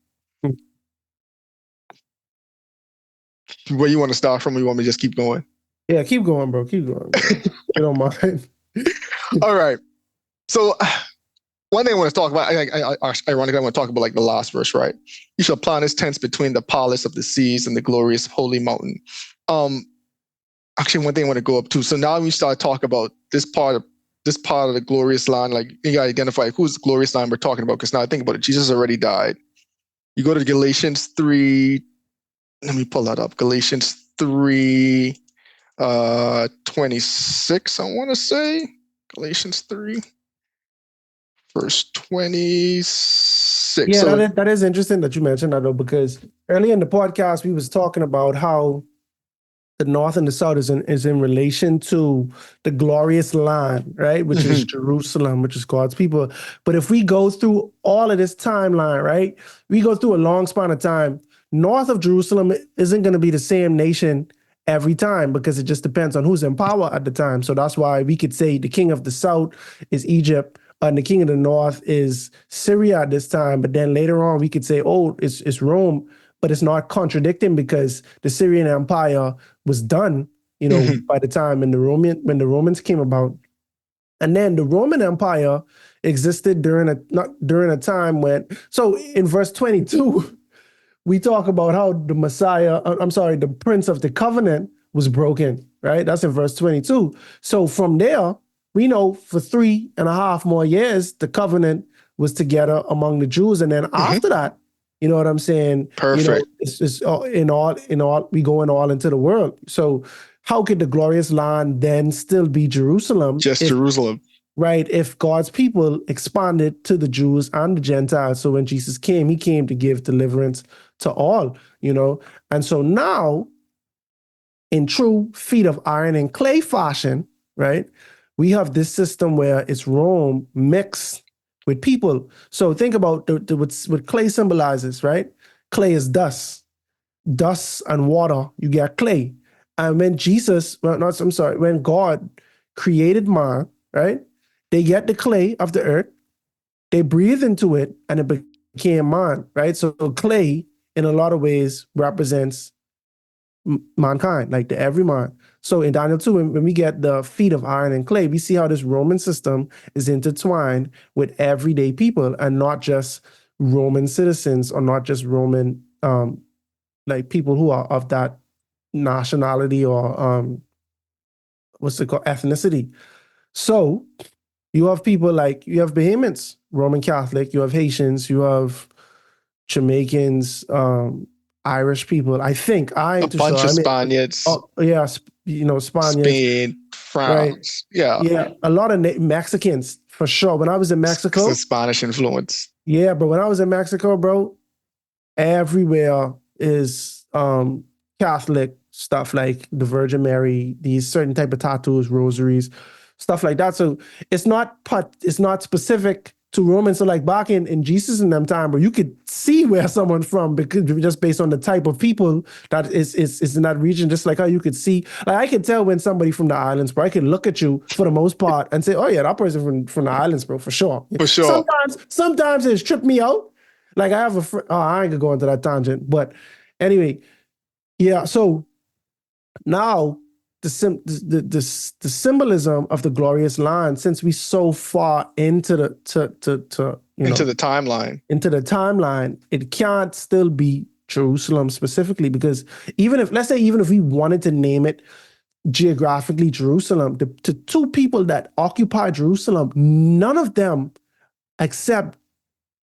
Where you want to start from, or you want me to just keep going? Yeah, keep going, bro. Keep going, bro. You don't mind. All right. So one thing I want to talk about, ironically, I want to talk about like the last verse, right? You shall plant his tents between the palace of the seas and the glorious holy mountain. Actually, one thing I want to go up to. So now we start talking about this part of the glorious land. Like you got to identify who's the glorious land we're talking about. Because now I think about it, Jesus already died. You go to Galatians 3. Let me pull that up. Galatians 3, 26. I want to say Galatians 3. Verse 26. Yeah, So that is interesting that you mentioned that, though, because earlier in the podcast we was talking about how the north and the south is in relation to the glorious land, right? Which is Jerusalem, which is God's people. But if we go through all of this timeline, right? We go through a long span of time. North of Jerusalem isn't going to be the same nation every time because it just depends on who's in power at the time. So that's why we could say the king of the south is Egypt and the king of the north is Syria at this time. But then later on we could say, oh, it's Rome, but it's not contradicting because the Syrian Empire was done, by the time when the Romans came about. And then the Roman Empire existed during a time when, so in verse 22, we talk about how the Prince of the Covenant was broken, right? That's in verse 22. So from there, we know for 3.5 more years, the covenant was together among the Jews. And then after that, you know what I'm saying? Perfect. It's in all, we going all into the world. So how could the glorious land then still be Jerusalem? Just Jerusalem. Right. If God's people expanded to the Jews and the Gentiles. So when Jesus came, he came to give deliverance to all, And so now, in true feet of iron and clay fashion, right, we have this system where it's Rome mixed with people. So think about what clay symbolizes, right? Clay is dust and water, you get clay. And when God created man, right? They get the clay of the earth, they breathe into it, and it became man, right? So clay, in a lot of ways, represents mankind, like the everyman. So in Daniel 2, when we get the feet of iron and clay, we see how this Roman system is intertwined with everyday people and not just Roman citizens or not just Roman, like people who are of that nationality or ethnicity. So you have people like, you have Bahamians, Roman Catholic, you have Haitians, you have Jamaicans, Irish people. I think a bunch of Spaniards. Spaniards, Spain, France. Right. Yeah, a lot of Mexicans for sure. When I was in Mexico, it's a Spanish influence. Yeah, but when I was in Mexico, bro, everywhere is Catholic stuff like the Virgin Mary, these certain type of tattoos, rosaries, stuff like that. So it's not specific to Romans. So like back in Jesus in them time, where you could see where someone's from because just based on the type of people that is in that region, just like how you could see, like I could tell when somebody from the islands, bro, I could look at you for the most part and say, oh yeah, that person from the islands, bro, for sure. For sure. Sometimes it's tripped me out. Like I have a friend, I ain't gonna go into that tangent, but anyway, yeah. So now the symbolism of the glorious land, since we so far into the timeline, it can't still be Jerusalem specifically, because even if we wanted to name it geographically Jerusalem, the two people that occupy Jerusalem, none of them accept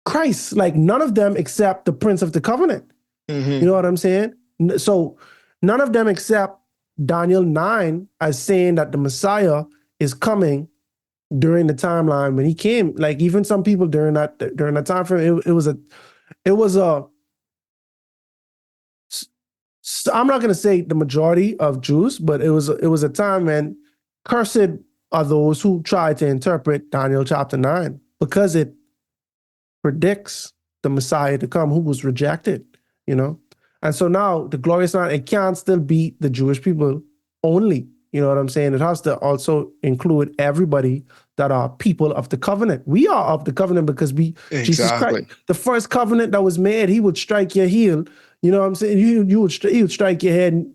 Christ, like none of them accept the Prince of the Covenant. You know what I'm saying? So none of them accept Daniel 9 as saying that the Messiah is coming during the timeline when he came. Like even some people during that time frame, it was a I'm not going to say the majority of Jews, but it was a time when cursed are those who try to interpret Daniel chapter 9. because it predicts the Messiah to come who was rejected, you know? And so now the glorious line, it can't still be the Jewish people only. You know what I'm saying? It has to also include everybody that are people of the covenant. We are of the covenant because Jesus Christ, Exactly. the first covenant that was made, he would strike your heel. You know what I'm saying? He would strike your head. And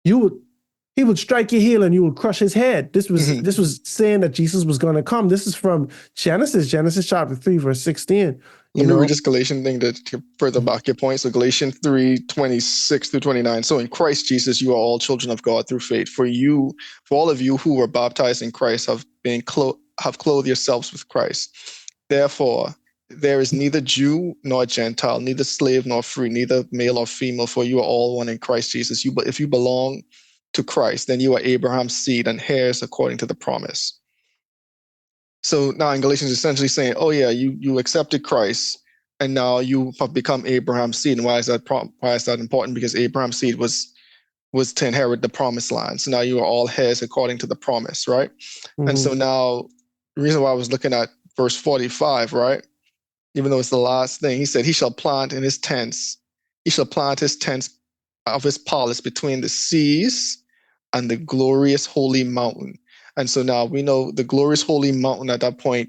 he would strike your heel and you would crush his head. This was saying that Jesus was going to come. This is from Genesis chapter 3, verse 16. Let me read this Galatians thing to further back your point. So Galatians 3:26 through 29. So in Christ Jesus, you are all children of God through faith. For all of you who were baptized in Christ have clothed yourselves with Christ. Therefore, there is neither Jew nor Gentile, neither slave nor free, neither male or female, for you are all one in Christ Jesus. If you belong to Christ, then you are Abraham's seed and heirs according to the promise. So now in Galatians, essentially saying, oh yeah, you accepted Christ, and now you have become Abraham's seed. And why is that important? Because Abraham's seed was to inherit the promised land. So now you are all heirs according to the promise, right? Mm-hmm. And so now the reason why I was looking at verse 45, right? Even though it's the last thing, he said, he shall plant his tents of his palace between the seas and the glorious holy mountain. And so now we know the glorious holy mountain at that point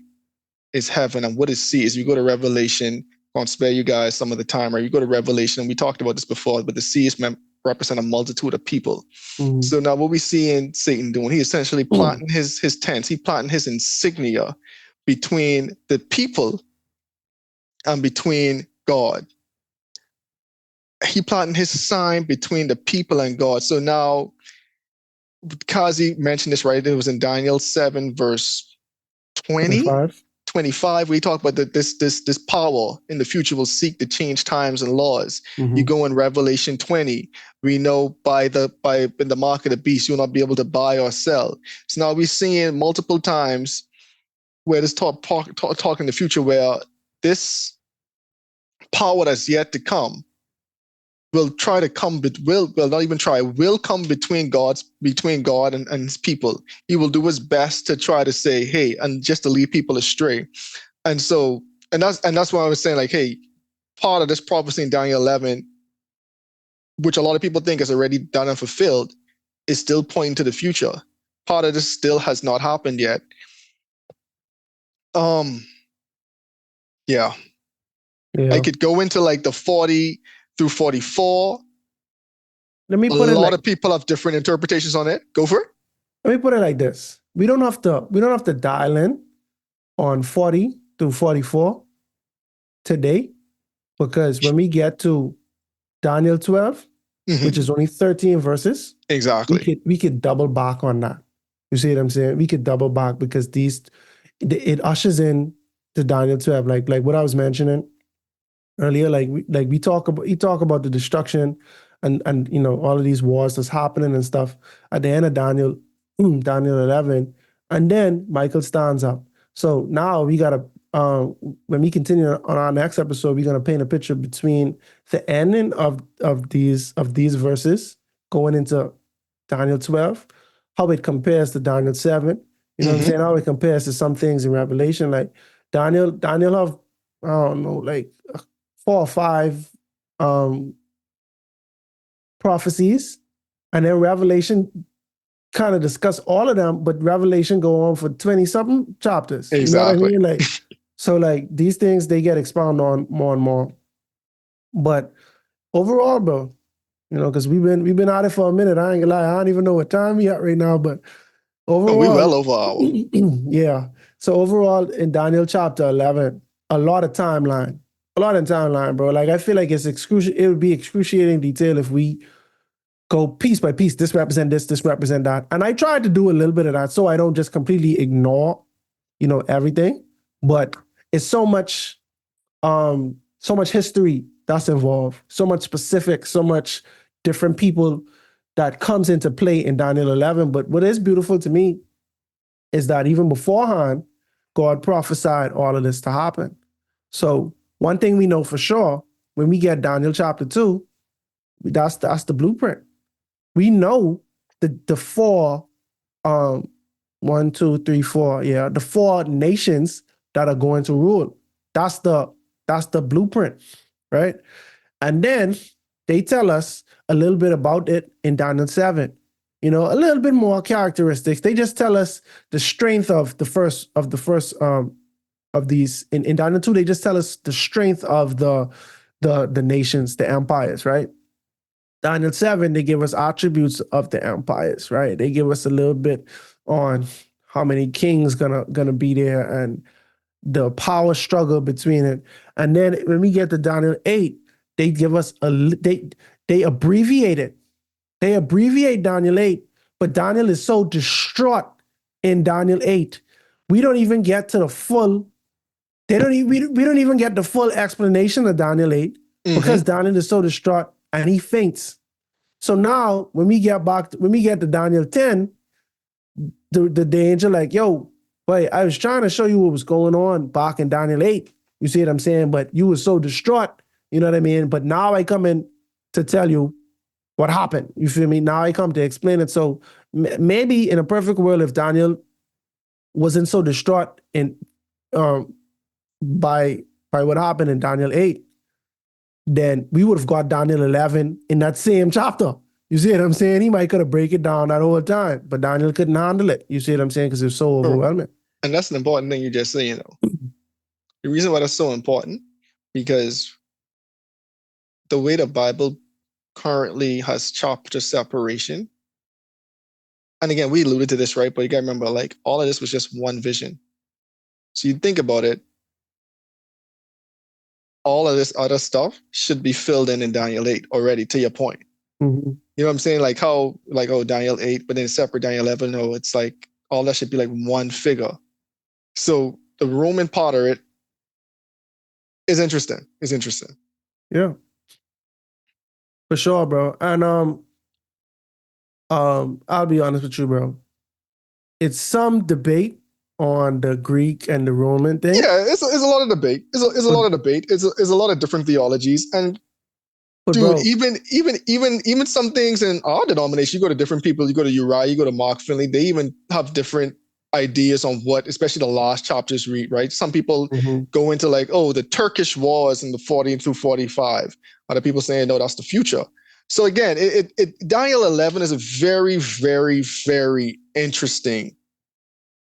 is heaven. And what is sea? Is you go to Revelation, I won't spare you guys some of the time, or you go to Revelation, and we talked about this before, but the seas represent a multitude of people. Mm-hmm. So now what we see in Satan doing, he essentially planting his tents, he planting his insignia between the people and between God. He planted his sign between the people and God. So now, Kazi mentioned this, right? It was in Daniel 7, verse 25. We talk about that this power in the future will seek to change times and laws. Mm-hmm. You go in Revelation 20, we know by the mark of the beast, you'll not be able to buy or sell. So now we're seeing multiple times where this talk in the future where this power that's yet to come will try to come, will not even try, will come between God and his people. He will do his best to try to say, hey, and just to lead people astray. And so, and that's why I was saying, like, hey, part of this prophecy in Daniel 11, which a lot of people think is already done and fulfilled, is still pointing to the future. Part of this still has not happened yet. Yeah. I could go into like the 40 through 44. Let me A put it lot like, of people have different interpretations on it. Go for it. let me put it like this. We don't have to dial in on 40 through 44 today, because when we get to Daniel 12, which is only 13 verses, exactly, we could double back on that. You see what I'm saying? We could double back because it ushers in to Daniel 12, like what I was mentioning earlier. We talk about the destruction and you know, all of these wars that's happening and stuff at the end of Daniel 11, and then Michael stands up. So now we gotta when we continue on our next episode, we're gonna paint a picture between the ending of these verses going into Daniel 12, how it compares to Daniel 7. You know what I'm saying? How it compares to some things in Revelation. Like Daniel have, I don't know, like 4 or 5 prophecies, and then Revelation kind of discuss all of them, but Revelation go on for 20 something chapters. exactly. You know what I mean? Like, so like these things, they get expounded on more and more. But overall, bro, you know, because we've been at it for a minute. I ain't gonna lie, I don't even know what time we at right now, but overall, we well over our. Yeah. So overall, in Daniel chapter 11, a lot of timeline, bro. Like I feel like it would be excruciating detail if we go piece by piece. This represent this represent that. And I tried to do a little bit of that so I don't just completely ignore, you know, everything. But it's so much history that's involved, so much specific, so much different people that comes into play in Daniel 11. But what is beautiful to me is that even beforehand, God prophesied all of this to happen. So one thing we know for sure, when we get Daniel chapter 2, that's the blueprint. We know the 4, 1, 2, 3, 4, the 4 nations that are going to rule. That's the blueprint, right? And then they tell us a little bit about it in Daniel 7. A little bit more characteristics. They just tell us the strength of the first of these. In Daniel 2, they just tell us the strength of the nations, the empires, right? Daniel 7, they give us attributes of the empires, right? They give us a little bit on how many kings gonna be there and the power struggle between it. And then when we get to Daniel 8, they give us they abbreviate it. They abbreviate Daniel 8, but Daniel is so distraught in Daniel 8. We don't even get to the full, we don't even get the full explanation of Daniel 8 because Daniel is so distraught and he faints. So now when we get to Daniel 10, the angel like, yo, wait, I was trying to show you what was going on back in Daniel 8. You see what I'm saying? But you were so distraught, you know what I mean? But now I come in to tell you what happened. You feel me? Now I come to explain it. So maybe in a perfect world, if Daniel wasn't so distraught by what happened in Daniel 8, then we would have got Daniel 11 in that same chapter. You see what I'm saying? He might could have break it down that whole time, but Daniel couldn't handle it. You see what I'm saying? Because it was so overwhelming. And that's an important thing you just said, The reason why that's so important, because the way the Bible currently has chapter separation, and again, we alluded to this, right? But you gotta remember, like, all of this was just one vision. So you think about it, all of this other stuff should be filled in Daniel 8 already, to your point. Mm-hmm. You know what I'm saying? Like Daniel 8, but then separate Daniel 11. No, it's like all that should be like one figure. So the Roman part of it is interesting. Yeah. For sure, bro. And I'll be honest with you, bro. It's some debate on the Greek and the Roman thing. Yeah, it's a lot of debate. It's a lot of debate. It's a lot of different theologies. And but dude, bro, even some things in our denomination, you go to different people, you go to Uriah, you go to Mark Finley, they even have different ideas on what, especially the last chapters read, right? Some people go into like, oh, the Turkish wars in the 40 through 45. Other people saying, no, that's the future. So again, Daniel 11 is a very, very, very interesting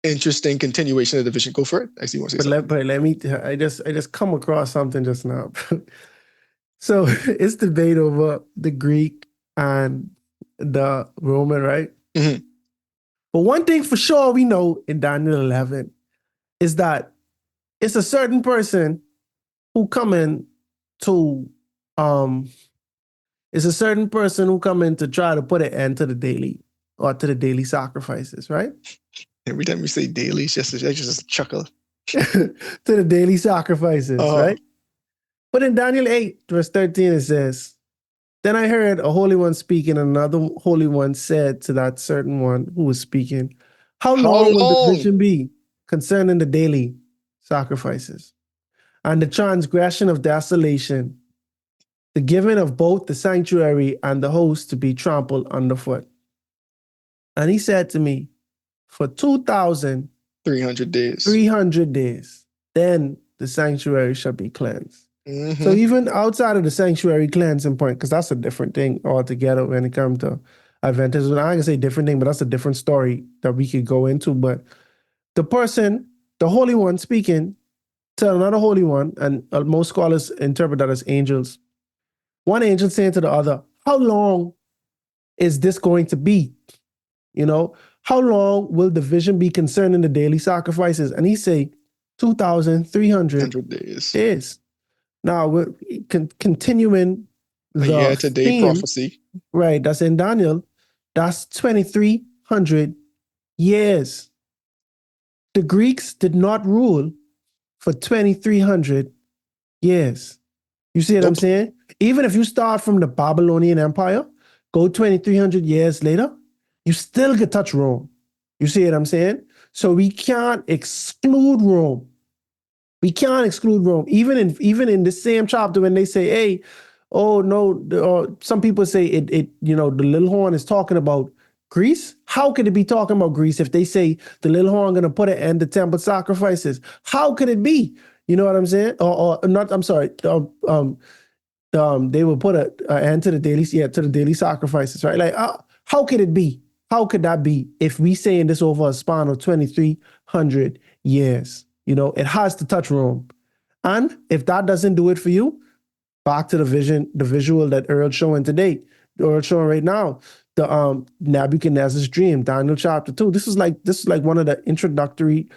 continuation of the vision. Go for it. I see you want to say something. But let me, I just come across something just now. So it's debate over the Greek and the Roman, right? Mm-hmm. But one thing for sure we know in Daniel 11 is that it's a certain person who come in to it's a certain person who come in to try to put an end to the daily sacrifices, right? Every time we say daily, it's just a chuckle. To the daily sacrifices, right? But in Daniel 8, verse 13, it says, then I heard a holy one speaking, and another holy one said to that certain one who was speaking, how long will the vision be concerning the daily sacrifices and the transgression of desolation, the giving of both the sanctuary and the host to be trampled underfoot? And he said to me, for 2,300 days, then the sanctuary shall be cleansed. Mm-hmm. So even outside of the sanctuary cleansing point, because that's a different thing altogether when it comes to Adventism. I'm not gonna say different thing, but that's a different story that we could go into. But the person, the holy one speaking to another holy one, and most scholars interpret that as angels. One angel saying to the other, how long is this going to be? How long will the vision be concerning the daily sacrifices? And he say 2,300 days. Now we're continuing the year-to-date theme, prophecy. Right, that's in Daniel. That's 2,300 years. The Greeks did not rule for 2,300 years. You see what I'm saying? Even if you start from the Babylonian Empire, go 2,300 years later, you still get touch Rome. You see what I'm saying? So we can't exclude Rome. We can't exclude Rome. Even in the same chapter when they say, hey, oh no, some people say it the little horn is talking about Greece? How could it be talking about Greece if they say the little horn going to put an end to temple sacrifices? How could it be? You know what I'm saying? Or not? I'm sorry. They will put an end to the daily sacrifices, right? Like, how could it be? How could that be if we saying this over a span of 2,300 years? You know, it has to touch Rome. And if that doesn't do it for you, back to the visual that Earl's showing today, Earl's showing right now, the Nebuchadnezzar's dream, Daniel chapter 2. This is like one of the introductory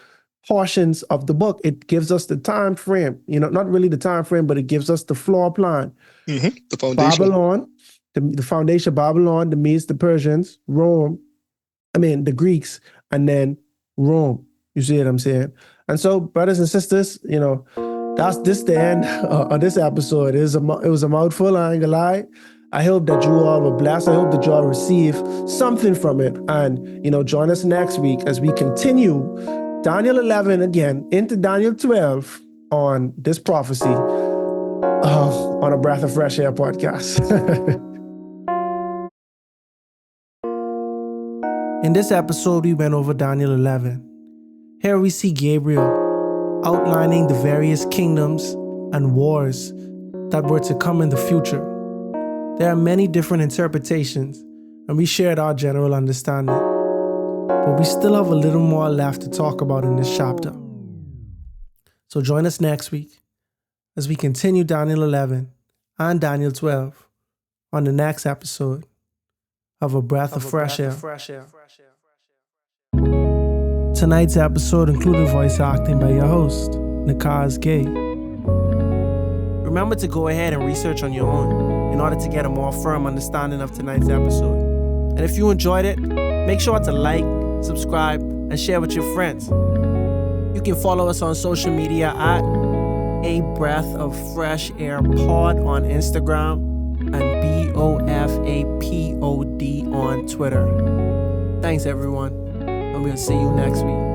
portions of the book. It gives us the time frame, not really the time frame, but it gives us the floor plan. The foundation. Babylon, the foundation, Babylon, the Medes, the Persians, the Greeks, and then Rome. You see what I'm saying? And so, brothers and sisters, that's the end of this episode. It was a mouthful, I ain't gonna lie. I hope that you all were blessed. I hope that you all receive something from it. And, join us next week as we continue Daniel 11 again into Daniel 12 on this prophecy on a Breath of Fresh Air podcast. In this episode, we went over Daniel 11. Here we see Gabriel outlining the various kingdoms and wars that were to come in the future. There are many different interpretations, and we shared our general understanding. But we still have a little more left to talk about in this chapter. So join us next week as we continue Daniel 11 and Daniel 12 on the next episode of A Breath of Fresh Air. Tonight's episode included voice acting by your host, Nakhaz. Remember to go ahead and research on your own in order to get a more firm understanding of tonight's episode. And if you enjoyed it, make sure to like, subscribe, and share with your friends. You can follow us on social media at A Breath of Fresh Air Pod on Instagram and BOFAPOD on Twitter. Thanks everyone, and we'll see you next week.